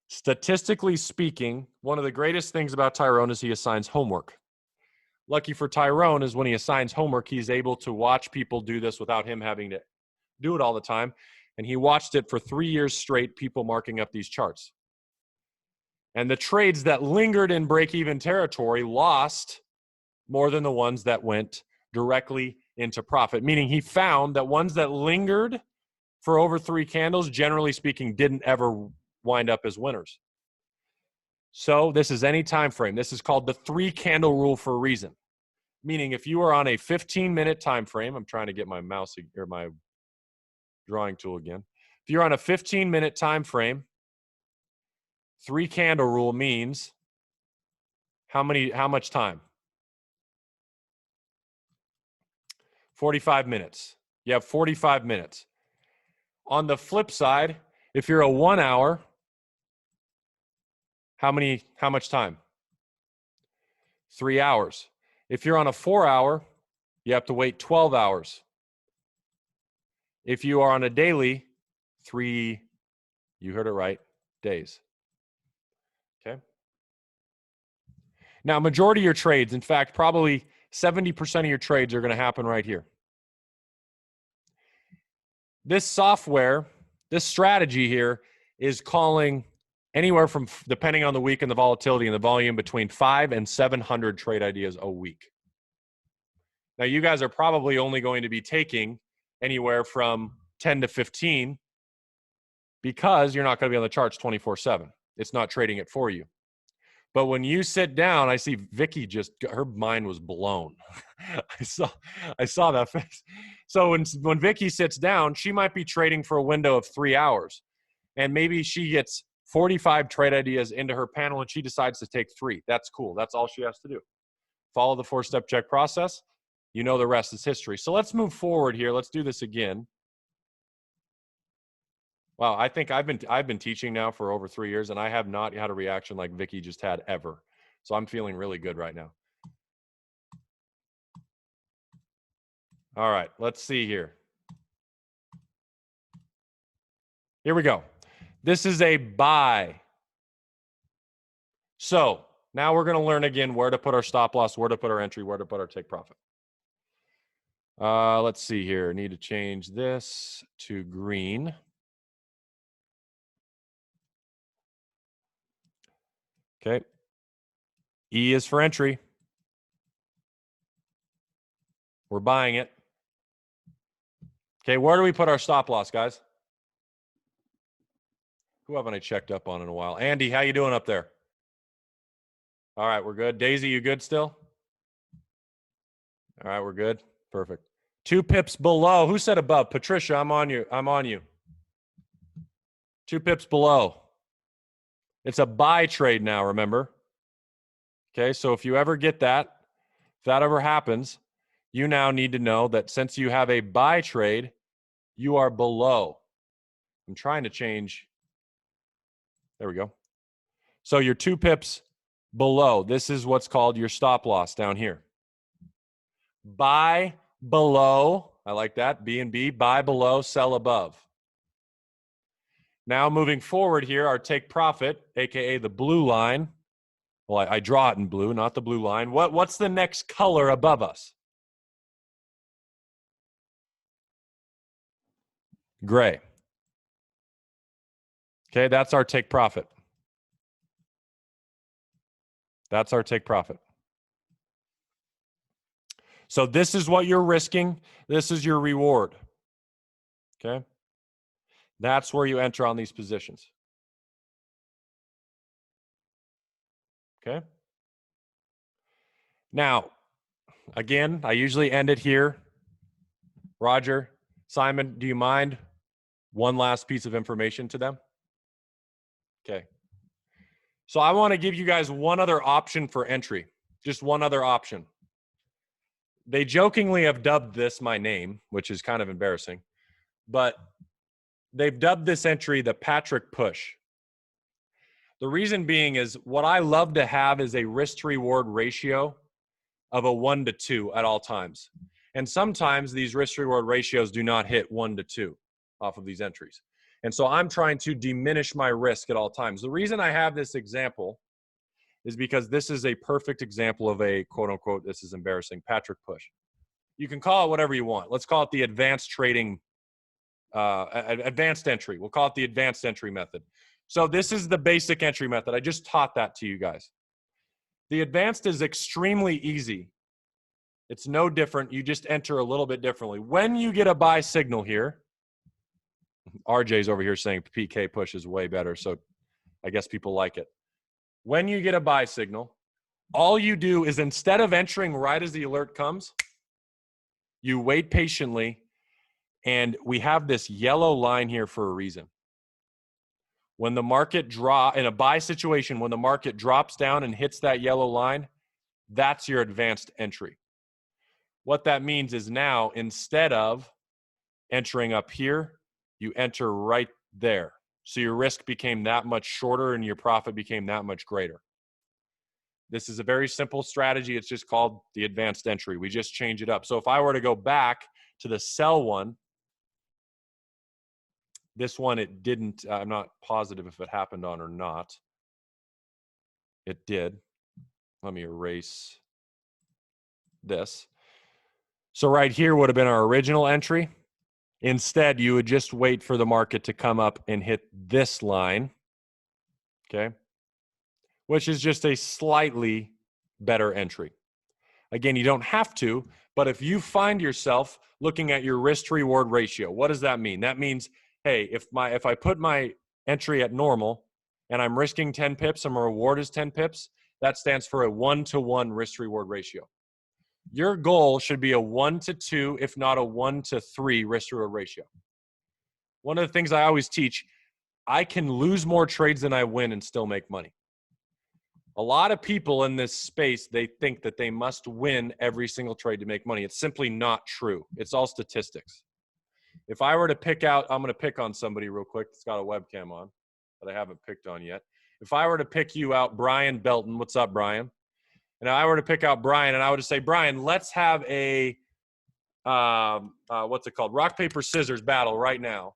Statistically speaking, one of the greatest things about Tyrone is he assigns homework. Lucky for Tyrone is when he assigns homework, he's able to watch people do this without him having to do it all the time. And he watched it for 3 years straight, people marking up these charts. And the trades that lingered in break-even territory lost more than the ones that went directly into profit, meaning he found that ones that lingered for over 3 candles, generally speaking, didn't ever wind up as winners. So this is any time frame. This is called the 3-candle rule for a reason. Meaning if you are on a 15-minute time frame, I'm trying to get my mouse or my drawing tool again. If you're on a 15-minute time frame, 3-candle rule means how much time? 45 minutes. You have 45 minutes. On the flip side, if you're a 1 hour, how much time? 3 hours. If you're on a 4 hour, you have to wait 12 hours. If you are on a daily, 3, you heard it right, days. Okay. Now, majority of your trades, in fact, probably 70% of your trades are going to happen right here. This software, this strategy here is calling anywhere from, depending on the week and the volatility and the volume, between 500 and 700 trade ideas a week. Now, you guys are probably only going to be taking anywhere from 10 to 15 because you're not going to be on the charts 24/7. It's not trading it for you. But when you sit down, I see Vicky her mind was blown. I saw that face. So when Vicky sits down, she might be trading for a window of 3 hours. And maybe she gets 45 trade ideas into her panel and she decides to take 3. That's cool. That's all she has to do. Follow the 4-step check process. You know the rest is history. So let's move forward here. Let's do this again. Wow, I think I've been teaching now for over 3 years, and I have not had a reaction like Vicky just had ever. So I'm feeling really good right now. All right, let's see here. Here we go. This is a buy. So now we're going to learn again where to put our stop loss, where to put our entry, where to put our take profit. Let's see here. I need to change this to green. Okay. E is for entry. We're buying it. Okay, where do we put our stop loss, guys? Who haven't I checked up on in a while? Andy, how you doing up there? All right, we're good. Daisy, you good still? All right, we're good. Perfect. 2 pips below. Who said above? Patricia, I'm on you. I'm on you. 2 pips below. It's a buy trade now, remember? Okay, so if you ever get that, if that ever happens, you now need to know that since you have a buy trade, you are below. I'm trying to change. There we go. So you're 2 pips below. This is what's called your stop loss down here. Buy below. I like that. B and B. Buy below, sell above. Now moving forward here, our take profit, aka the blue line. Well, I draw it in blue, not the blue line. What's the next color above us? Gray. Okay, that's our take profit. That's our take profit. So this is what you're risking. This is your reward. Okay? That's where you enter on these positions. Okay? Now, again, I usually end it here. Roger, Simon, do you mind one last piece of information to them? Okay. So I want to give you guys one other option for entry. Just one other option. They jokingly have dubbed this my name, which is kind of embarrassing, but they've dubbed this entry the Patrick Push. The reason being is what I love to have is a risk to reward ratio of a 1 to 2 at all times. And sometimes these risk to reward ratios do not hit 1 to 2 off of these entries. And so I'm trying to diminish my risk at all times. The reason I have this example is because this is a perfect example of a quote unquote, this is embarrassing, Patrick Push. You can call it whatever you want. Let's call it the advanced trading, advanced entry. We'll call it the advanced entry method. So this is the basic entry method. I just taught that to you guys. The advanced is extremely easy. It's no different. You just enter a little bit differently. When you get a buy signal here, RJ's over here saying PK push is way better, so I guess people like it. When you get a buy signal, all you do is instead of entering right as the alert comes, you wait patiently, and we have this yellow line here for a reason. When the market in a buy situation, when the market drops down and hits that yellow line, that's your advanced entry. What that means is now, instead of entering up here, you enter right there. So your risk became that much shorter and your profit became that much greater. This is a very simple strategy. It's just called the advanced entry. We just change it up. So if I were to go back to the sell one, this one, it didn't, I'm not positive if it happened on or not. It did. Let me erase this. So right here would have been our original entry. Instead, you would just wait for the market to come up and hit this line, okay, which is just a slightly better entry. Again, you don't have to, but if you find yourself looking at your risk to reward ratio, what does that mean? That means, hey, if I put my entry at normal and I'm risking 10 pips and my reward is 10 pips, that stands for a 1-to-1 risk to reward ratio. Your goal should be a 1 to 2, if not a 1 to 3 risk to reward ratio. One of the things I always teach, I can lose more trades than I win and still make money. A lot of people in this space, they think that they must win every single trade to make money. It's simply not true. It's all statistics. If I were to pick out, I'm going to pick on somebody real quick that's got a webcam on that I haven't picked on yet. If I were to pick you out, Brian Belton, what's up, Brian? And I were to pick out Brian, and I would say, Brian, let's have a, what's it called? Rock, paper, scissors battle right now.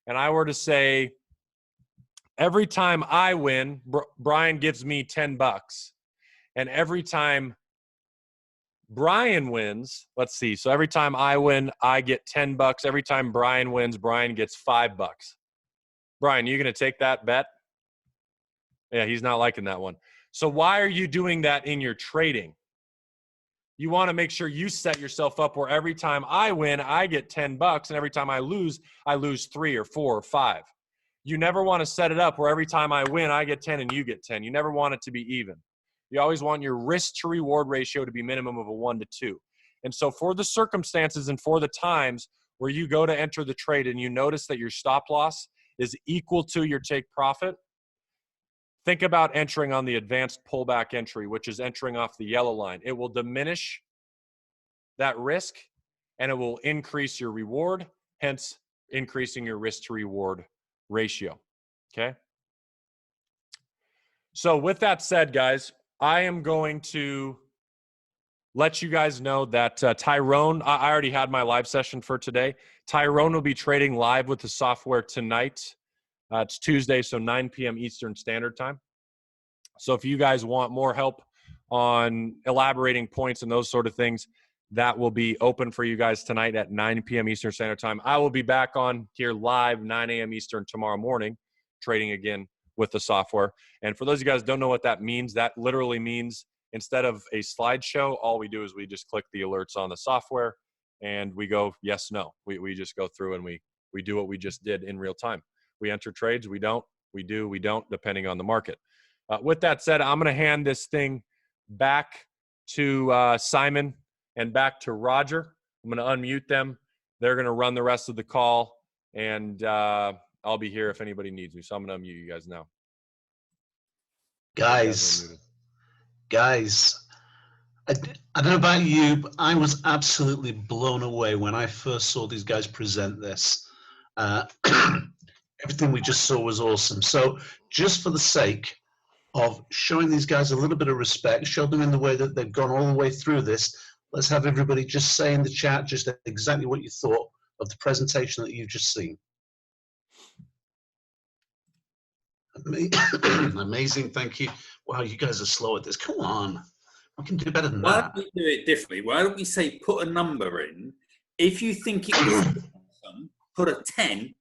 And I were to say, every time I win, Brian gives me $10. And every time Brian wins. Let's see. So every time I win, I get $10. Every time Brian wins, Brian gets $5. Brian, you going to take that bet? Yeah, he's not liking that one. So why are you doing that in your trading? You want to make sure you set yourself up where every time I win, I get $10, and every time I lose 3 or 4 or 5. You never want to set it up where every time I win, I get 10 and you get 10. You never want it to be even. You always want your risk to reward ratio to be minimum of a 1 to 2. And so for the circumstances and for the times where you go to enter the trade and you notice that your stop loss is equal to your take profit, think about entering on the advanced pullback entry, which is entering off the yellow line. It will diminish that risk and it will increase your reward, hence increasing your risk to reward ratio. Okay. So with that said, guys, I am going to let you guys know that Tyrone, I already had my live session for today. Tyrone will be trading live with the software tonight. It's Tuesday, so 9 p.m. Eastern Standard Time. So if you guys want more help on elaborating points and those sort of things, that will be open for you guys tonight at 9 p.m. Eastern Standard Time. I will be back on here live 9 a.m. Eastern tomorrow morning, trading again with the software. And for those of you guys who don't know what that means, that literally means instead of a slideshow, all we do is we just click the alerts on the software and we go yes, no. We just go through and we do what we just did in real time. We enter trades, we don't, we do, we don't, depending on the market. With that said, I'm going to hand this thing back to Simon and back to Roger. I'm going to unmute them. They're going to run the rest of the call, and I'll be here if anybody needs me. So I'm going to unmute you guys now. Guys, I don't know about you, but I was absolutely blown away when I first saw these guys present this. Everything we just saw was awesome. So just for the sake of showing these guys a little bit of respect, show them in the way that they've gone all the way through this, let's have everybody just say in the chat just exactly what you thought of the presentation that you've just seen. Amazing, thank you. Wow, you guys are slow at this. Come on, we can do better than Why that. don't we do it differently? Why don't we say put a number in? If you think it was awesome, put a 10.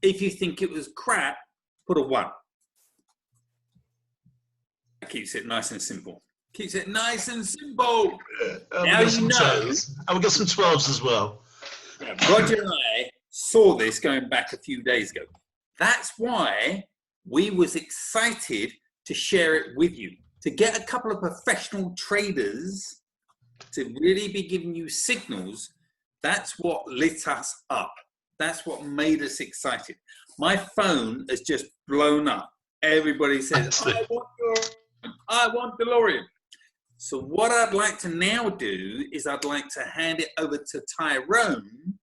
If you think it was crap, put a 1. That keeps it nice and simple. Keeps it nice and simple. Now you know. I will get some 12s as well. Yeah, Roger and I saw this going back a few days ago. That's why we was excited to share it with you, to get a couple of professional traders to really be giving you signals. That's what lit us up. That's what made us excited. My phone has just blown up. Everybody says, I want Delorean. So what I'd like to now do is I'd like to hand it over to Tyrone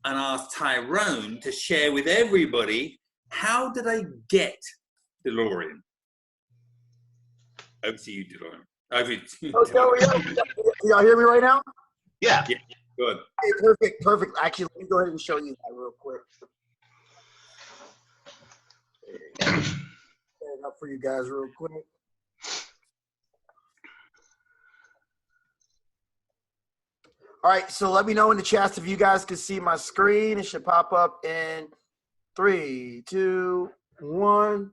and ask Tyrone to share with everybody, how did I get Delorean? Over to you, Delorean. Over to you. Y'all hear me right now? Yeah. Yeah, good. Okay, perfect. Actually, let me go ahead and show you that real quick. Set it up for you guys real quick. All right, so let me know in the chat if you guys can see my screen. It should pop up in 3, 2, 1.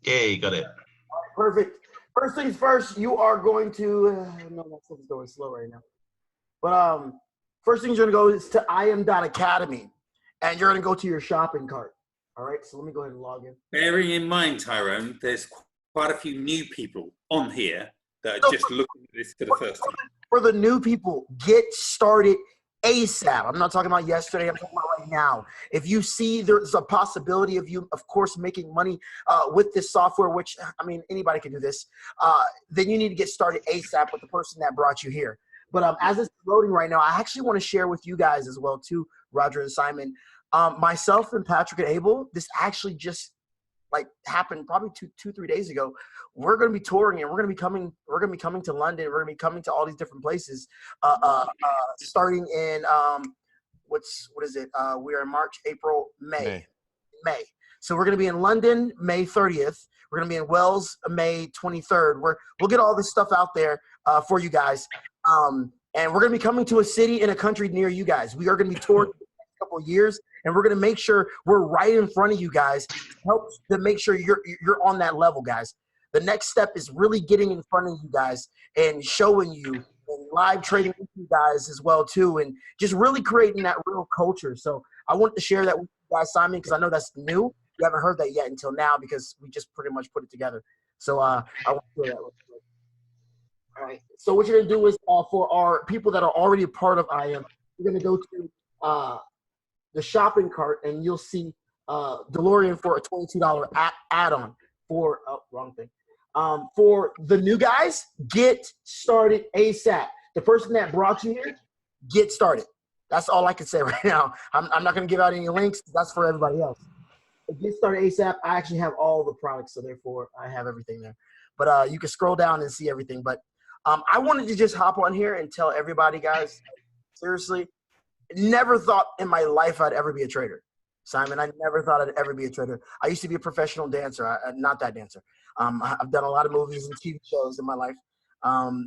Yeah, you got it. All right, perfect. First things first, you are going to no, that stuff is going slow right now. But first thing you're gonna go is to im.academy, and you're gonna go to your shopping cart. All right, so let me go ahead and log in. Bearing in mind, Tyrone, there's quite a few new people on here that are just looking at this for the first time. For the new people, get started ASAP. I'm not talking about yesterday. I'm talking about right now. If you see there's a possibility of you, of course, making money with this software, which, I mean, anybody can do this, then you need to get started ASAP with the person that brought you here. But as it's loading right now, I actually want to share with you guys as well, too, Roger and Simon. Myself and Patrick and Abel, this actually just happened probably 2-3 days ago. We're going to be touring and we're going to be coming to London. We're going to be coming to all these different places starting in what is it? We are in March, April, May. So we're going to be in London May 30th. We're going to be in Wales May 23rd. We'll get all this stuff out there for you guys. And we're going to be coming to a city in a country near you guys. We are going to be touring for the next couple of years, and we're going to make sure we're right in front of you guys to help to make sure you're on that level, guys. The next step is really getting in front of you guys and showing you and live trading with you guys as well too, and just really creating that real culture. So I wanted to share that with you guys, Simon, because I know that's new. You haven't heard that yet until now because we just pretty much put it together. So I want to share that with you. All right. So what you're going to do is for our people that are already a part of IM, you're going to go to the shopping cart and you'll see Delorean for a $22 add-on for wrong thing. For the new guys, get started ASAP. The person that brought you here, get started. That's all I can say right now. I'm not going to give out any links. That's for everybody else. But get started ASAP. I actually have all the products, so therefore I have everything there. But you can scroll down and see everything. But I wanted to just hop on here and tell everybody, guys, seriously, never thought in my life I'd ever be a trader. Simon, I never thought I'd ever be a trader. I used to be a professional dancer, not that dancer. I've done a lot of movies and TV shows in my life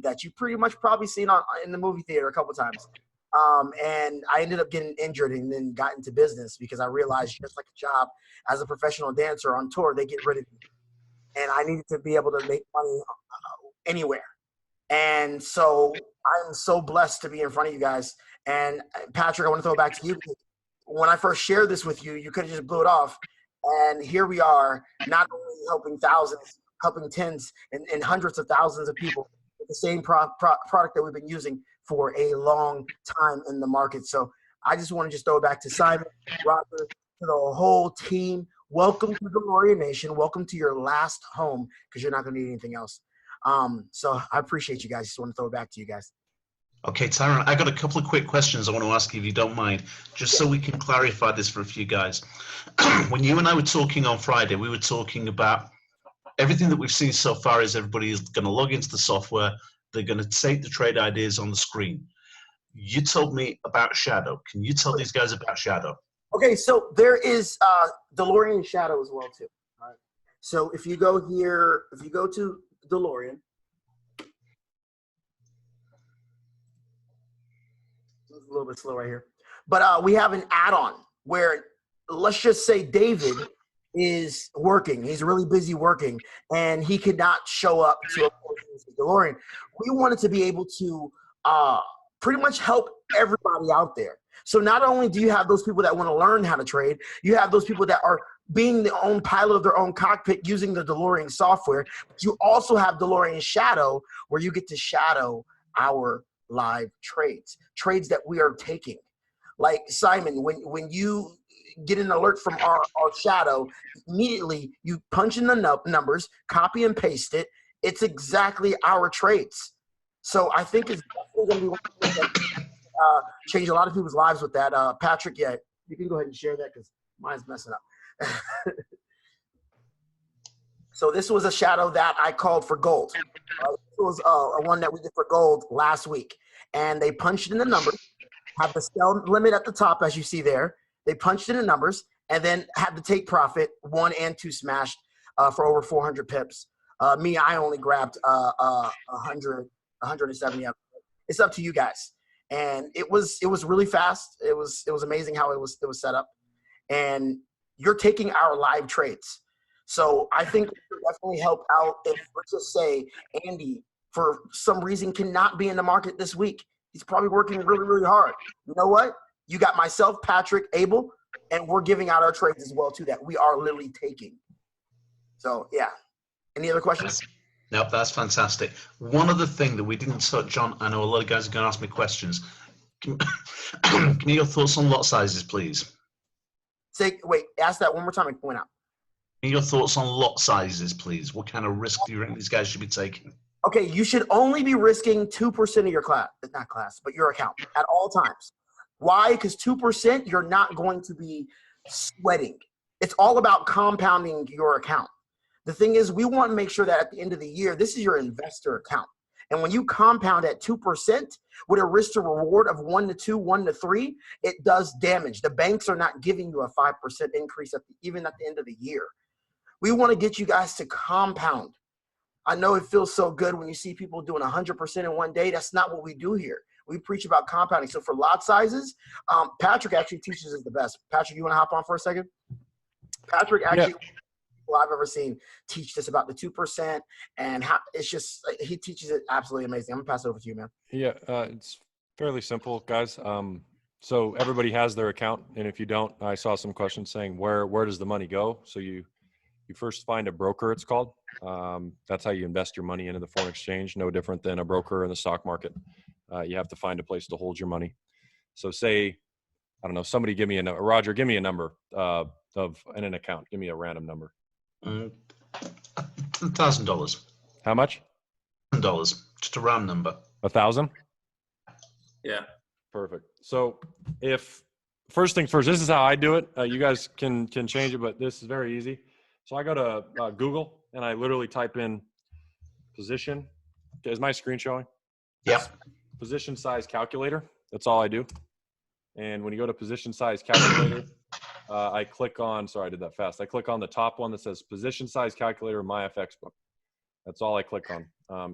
that you pretty much probably seen in the movie theater a couple times. And I ended up getting injured and then got into business because I realized just like a job as a professional dancer on tour, they get rid of you. And I needed to be able to make money anywhere. And so I'm so blessed to be in front of you guys. And Patrick, I want to throw it back to you. When I first shared this with you, you could have just blew it off. And here we are, not only helping thousands, helping tens and hundreds of thousands of people with the same product that we've been using for a long time in the market. So I just want to just throw it back to Simon, Roger, to the whole team. Welcome to Delorean Nation. Welcome to your last home because you're not going to need anything else. So I appreciate you guys. Just want to throw it back to you guys. Okay, Tyron, I got a couple of quick questions I want to ask you if you don't mind, just so we can clarify this for a few guys. When you and I were talking on Friday, we were talking about everything that we've seen so far is everybody is going to log into the software. They're going to take the trade ideas on the screen. You told me about Shadow. Can you tell these guys about Shadow? Okay, so there is DeLorean Shadow as well too. All right. So if you go here, if you go to DeLorean, it's a little bit slow right here, but we have an add-on where let's just say David is working. He's really busy working, and he could not show up to a DeLorean. We wanted to be able to pretty much help everybody out there. So not only do you have those people that want to learn how to trade, you have those people that are being the own pilot of their own cockpit using the DeLorean software. But you also have DeLorean Shadow, where you get to shadow our live trades that we are taking. Like Simon, when you get an alert from our Shadow, immediately you punch in the numbers, copy and paste it. It's exactly our trades. So I think it's definitely going to be one of the things that change a lot of people's lives with that. Patrick, yeah, you can go ahead and share that because mine's messing up. So this was a shadow that I called for gold. This was a one that we did for gold last week. And they punched in the numbers, have the sell limit at the top as you see there. They punched in the numbers and then had the take profit 1 and 2 smashed for over 400 pips. I only grabbed 100, 170 up. It's up to you guys. And it was really fast. It was amazing how it was set up. And you're taking our live trades. So I think it would definitely help out if, let's just say, Andy, for some reason, cannot be in the market this week. He's probably working really, really hard. You know what? You got myself, Patrick, Abel, and we're giving out our trades as well, too, that we are literally taking. So, yeah. Any other questions? Nope, that's fantastic. One other thing that we didn't touch on, I know a lot of guys are going to ask me questions. Give me your thoughts on lot sizes, please. Wait, ask that one more time and point out. Give me your thoughts on lot sizes, please. What kind of risk do you think these guys should be taking? Okay, you should only be risking 2% of your but your account at all times. Why? Because 2%, you're not going to be sweating. It's all about compounding your account. The thing is, we want to make sure that at the end of the year, this is your investor account. And when you compound at 2% with a risk to reward of 1 to 2, 1 to 3, it does damage. The banks are not giving you a 5% increase even at the end of the year. We want to get you guys to compound. I know it feels so good when you see people doing 100% in one day. That's not what we do here. We preach about compounding. So for lot sizes, Patrick actually teaches us the best. Patrick, you want to hop on for a second? Patrick actually, well, I've ever seen teach this about the 2% and how it's just, he teaches it absolutely amazing. I'm gonna pass it over to you, man. Yeah, it's fairly simple, guys. So everybody has their account, and if you don't, I saw some questions saying where does the money go? So you first find a broker, it's called. That's how you invest your money into the foreign exchange. No different than a broker in the stock market. You have to find a place to hold your money. So say, I don't know, somebody give me a number. Roger, give me a number in an account. Give me a random number. $1,000. How much? $1,000. Just a round number. 1,000? Yeah. Perfect. So if first things first, this is how I do it. You guys can change it, but this is very easy. So I go to Google and I literally type in position. Is my screen showing? Yep. Position size calculator. That's all I do. And when you go to position size calculator, I click on, sorry, I did that fast. I click on the top one that says position size calculator, my FX book. That's all I click on.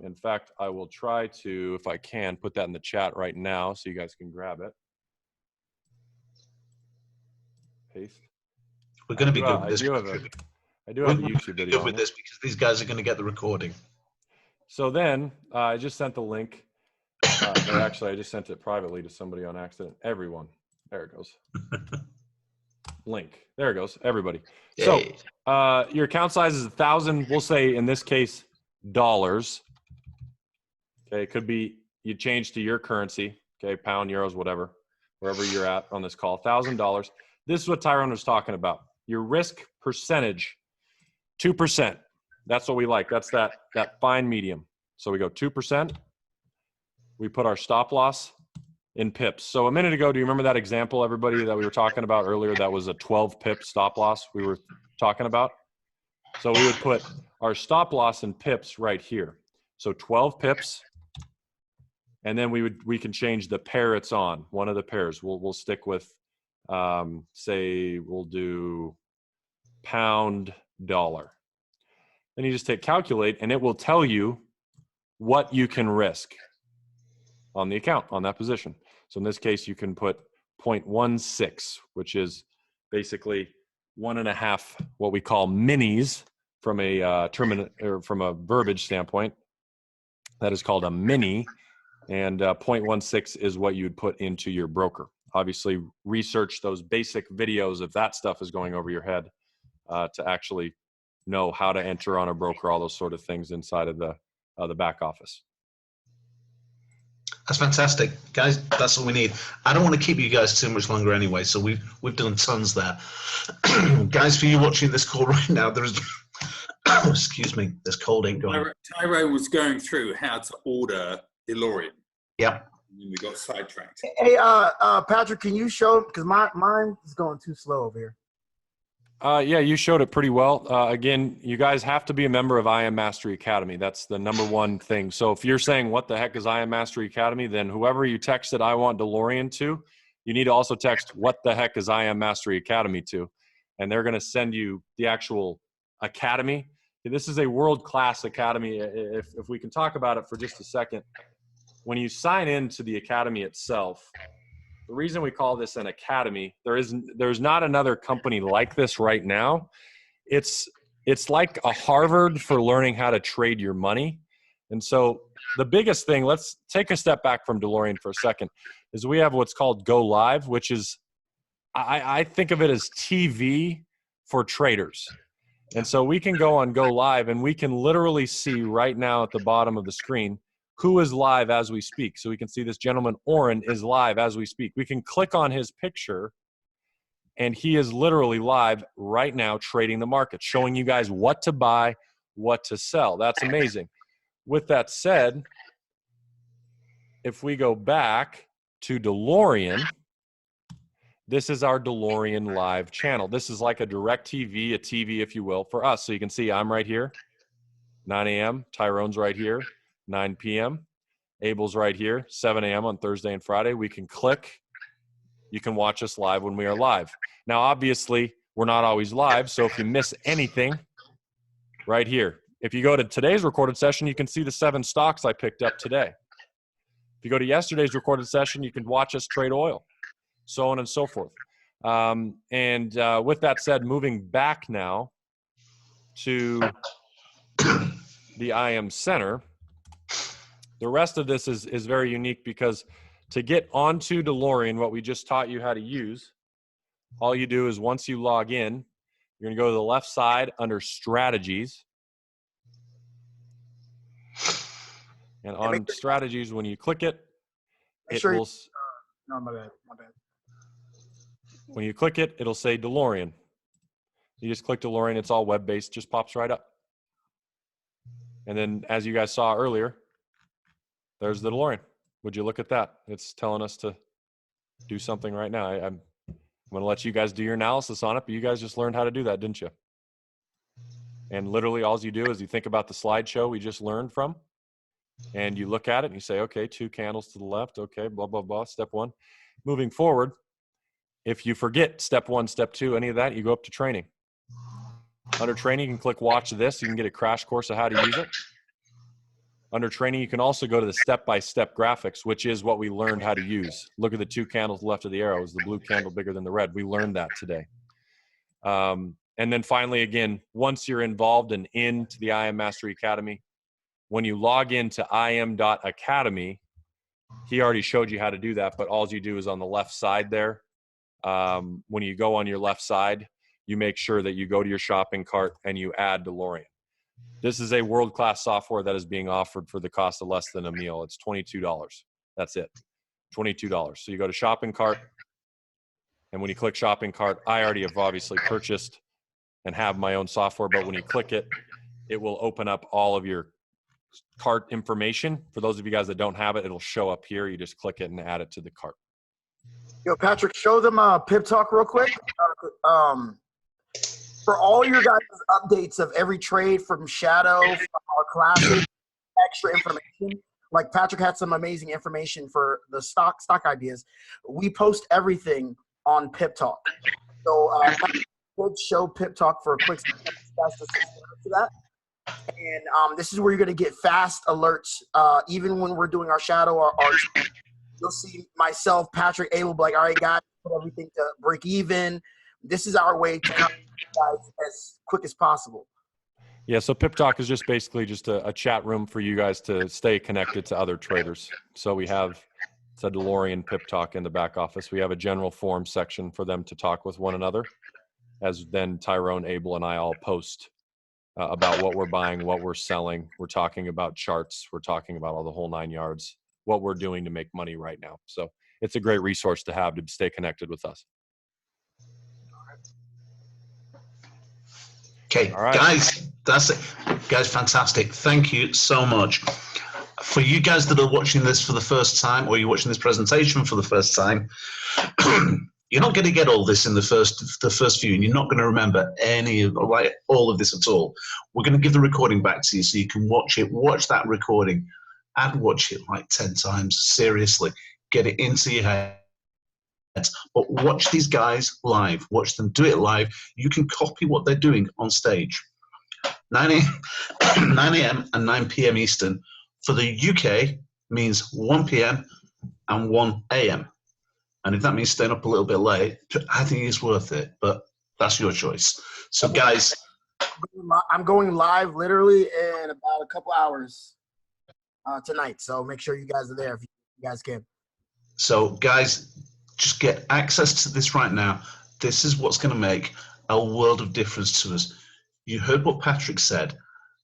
In fact, I will try to, if I can, put that in the chat right now so you guys can grab it. Paste. We're going to be good with this. I do have a YouTube video. Good with this because these guys are going to get the recording. So then I just sent the link. Or actually, I just sent it privately to somebody on accident. Everyone. There it goes. Link. There it goes. Everybody. Yay. So your account size is 1,000. We'll say in this case, dollars. Okay. It could be you change to your currency. Okay. Pound, euros, whatever, wherever you're at on this call. $1,000. This is what Tyrone was talking about. Your risk percentage, 2%. That's what we like. That's that fine medium. So we go 2%. We put our stop loss in pips. So a minute ago, do you remember that example, everybody, that we were talking about earlier? That was a 12 pip stop loss we were talking about. So we would put our stop loss in pips right here. So 12 pips. And then we can change the pair it's on, one of the pairs. We'll stick with, say we'll do pound dollar. Then you just hit calculate and it will tell you what you can risk on the account, on that position. So in this case, you can put 0.16, which is basically 1.5, what we call minis from a from a verbiage standpoint. That is called a mini, and 0.16 is what you'd put into your broker. Obviously, research those basic videos if that stuff is going over your head to actually know how to enter on a broker, all those sort of things inside of the back office. That's fantastic, guys. That's all we need. I don't want to keep you guys too much longer anyway, so we've done tons there. Guys, for you watching this call right now, there's excuse me, this cold ain't going. Tyrone was going through how to order Delorean. Yep. And we got sidetracked. Hey, Patrick, can you show, because mine is going too slow over here. Yeah, you showed it pretty well. Again, you guys have to be a member of I Am Mastery Academy. That's the #1 thing. So if you're saying, what the heck is I Am Mastery Academy? Then whoever you texted I want Delorean to, you need to also text, what the heck is I Am Mastery Academy to? And they're going to send you the actual academy. This is a world-class academy. If we can talk about it for just a second, when you sign into the academy itself, the reason we call this an academy, there's not another company like this right now. It's like a Harvard for learning how to trade your money. And so the biggest thing, let's take a step back from Delorean for a second, is we have what's called Go Live, which is, I think of it as TV for traders. And so we can go on Go Live and we can literally see right now at the bottom of the screen who is live as we speak. So we can see this gentleman, Oren, is live as we speak. We can click on his picture, and he is literally live right now trading the market, showing you guys what to buy, what to sell. That's amazing. With that said, if we go back to Delorean, this is our Delorean live channel. This is like a direct TV, a TV, if you will, for us. So you can see I'm right here, 9 a.m. Tyrone's right here, 9 p.m. Abel's right here, 7 a.m. on Thursday and Friday. We can click. You can watch us live when we are live. Now, obviously, we're not always live, so if you miss anything, right here. If you go to today's recorded session, you can see the 7 stocks I picked up today. If you go to yesterday's recorded session, you can watch us trade oil, so on and so forth. With that said, moving back now to the IM Center, the rest of this is very unique because to get onto Delorean, what we just taught you how to use, all you do is once you log in, you're going to go to the left side under Strategies. And on Strategies, when you click it, it will... No, my bad. When you click it, it'll say Delorean. You just click Delorean. It's all web-based. Just pops right up. And then, as you guys saw earlier, there's the Delorean. Would you look at that? It's telling us to do something right now. I'm going to let you guys do your analysis on it, but you guys just learned how to do that, didn't you? And literally all you do is you think about the slideshow we just learned from, and you look at it and you say, okay, 2 candles to the left. Okay, blah, blah, blah, step 1. Moving forward, if you forget step 1, step 2, any of that, you go up to training. Under training, you can click watch this. You can get a crash course of how to use it. Under training, you can also go to the step-by-step graphics, which is what we learned how to use. Look at the 2 candles left of the arrow. Is the blue candle bigger than the red? We learned that today. And then finally, again, once you're involved and into the IM Mastery Academy, when you log into im.academy, he already showed you how to do that, but all you do is on the left side there. When you go on your left side, you make sure that you go to your shopping cart and you add Delorean. This is a world-class software that is being offered for the cost of less than a meal. It's $22. That's it, $22. So you go to shopping cart, and when you click shopping cart, I already have obviously purchased and have my own software, but when you click it, it will open up all of your cart information. For those of you guys that don't have it, it'll show up here. You just click it and add it to the cart. Yo, Patrick, show them Pip Talk real quick. For all your guys' updates of every trade from Shadow, from our classes, extra information, like Patrick had some amazing information for the stock ideas. We post everything on Pip Talk. So let's show Pip Talk for a quick second to that. And this is where you're going to get fast alerts, even when we're doing our Shadow or our you'll see myself, Patrick, Abel, be like, all right, guys, put everything to break even. This is our way to come to you guys as quick as possible. Yeah, so Pip Talk is just basically just a chat room for you guys to stay connected to other traders. So we have a Delorean Pip Talk in the back office. We have a general forum section for them to talk with one another, as then Tyrone, Abel, and I all post about what we're buying, what we're selling. We're talking about charts. We're talking about all the whole 9 yards, what we're doing to make money right now. So it's a great resource to have to stay connected with us. Okay, all right, guys, that's it. Guys, fantastic. Thank you so much. For you guys that are watching this for the first time, or you're watching this presentation for the first time, you're not going to get all this in the first view, and you're not going to remember any of all of this at all. We're going to give the recording back to you so you can watch it. Watch that recording and watch it like 10 times. Seriously, get it into your head. But watch these guys live. Watch them do it live. You can copy what they're doing on stage. 9 a.m. and 9 p.m. Eastern. For the UK means 1 p.m. and 1 a.m. And if that means staying up a little bit late, I think it's worth it. But that's your choice. So, guys, I'm going live literally in about a couple hours tonight. So make sure you guys are there if you guys can. So, guys, just get access to this right now. This is what's going to make a world of difference to us. You heard what Patrick said.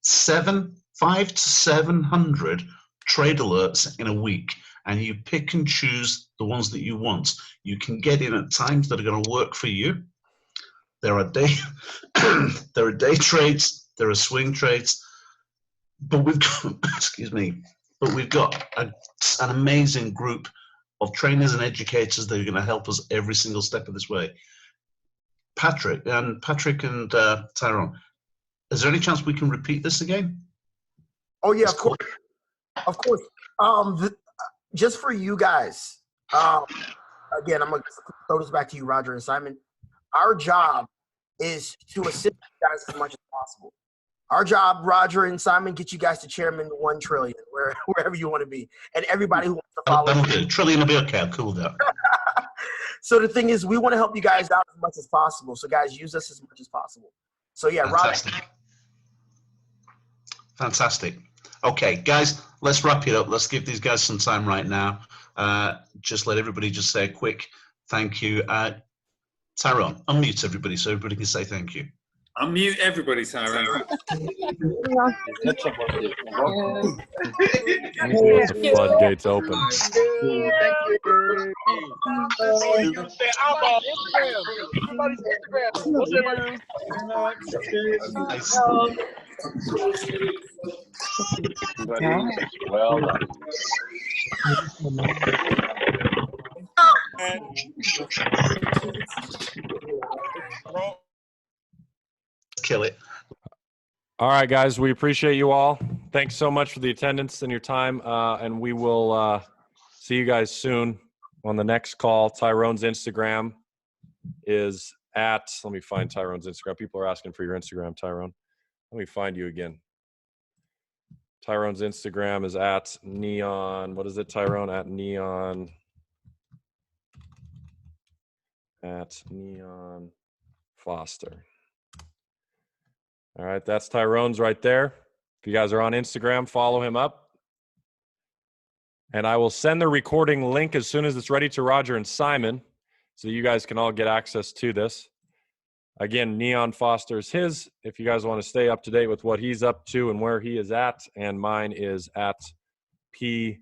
500 to 700 trade alerts in a week, and you pick and choose the ones that you want. You can get in at times that are going to work for you. There are day trades, there are swing trades, but we've got, but we've got an amazing group of trainers and educators that are going to help us every single step of this way. Patrick and Tyrone, is there any chance we can repeat this again? Oh yeah, of course. Of course. Just for you guys, again, I'm going to throw this back to you, Roger and Simon. Our job is to assist you guys as much as possible. Our job, Roger and Simon, get you guys to chairman 1 trillion, wherever you want to be. And everybody who wants to follow. That'll do. Trillion will be okay. I'll cool down. So the thing is, we want to help you guys out as much as possible. So guys, use us as much as possible. So yeah, Fantastic. Roger. Fantastic. Okay, guys, let's wrap it up. Let's give these guys some time right now. Just let everybody just say a quick thank you. Tyrone, unmute everybody so everybody can say thank you. Unmute everybody, Tyrone. The floodgates open. Well done. Kill it. All right, guys, we appreciate you all. Thanks so much for the attendance and your time, and we will see you guys soon on the next call. Tyrone's Instagram is at, let me find Tyrone's Instagram. People are asking for your Instagram, Tyrone. Let me find you again. Tyrone's Instagram is at neon, what is it, Tyrone? At neon Foster. All right, that's Tyrone's right there. If you guys are on Instagram, follow him up. And I will send the recording link as soon as it's ready to Roger and Simon, so you guys can all get access to this. Again, Neon Foster's his, if you guys want to stay up to date with what he's up to and where he is at. And mine is at PKennyFX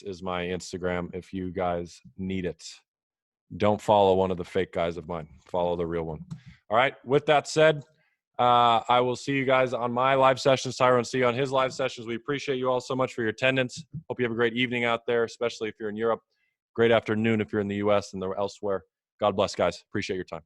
is my Instagram if you guys need it. Don't follow one of the fake guys of mine. Follow the real one. All right. With that said, I will see you guys on my live sessions. Tyrone, see you on his live sessions. We appreciate you all so much for your attendance. Hope you have a great evening out there, especially if you're in Europe. Great afternoon if you're in the U.S. and elsewhere. God bless, guys. Appreciate your time.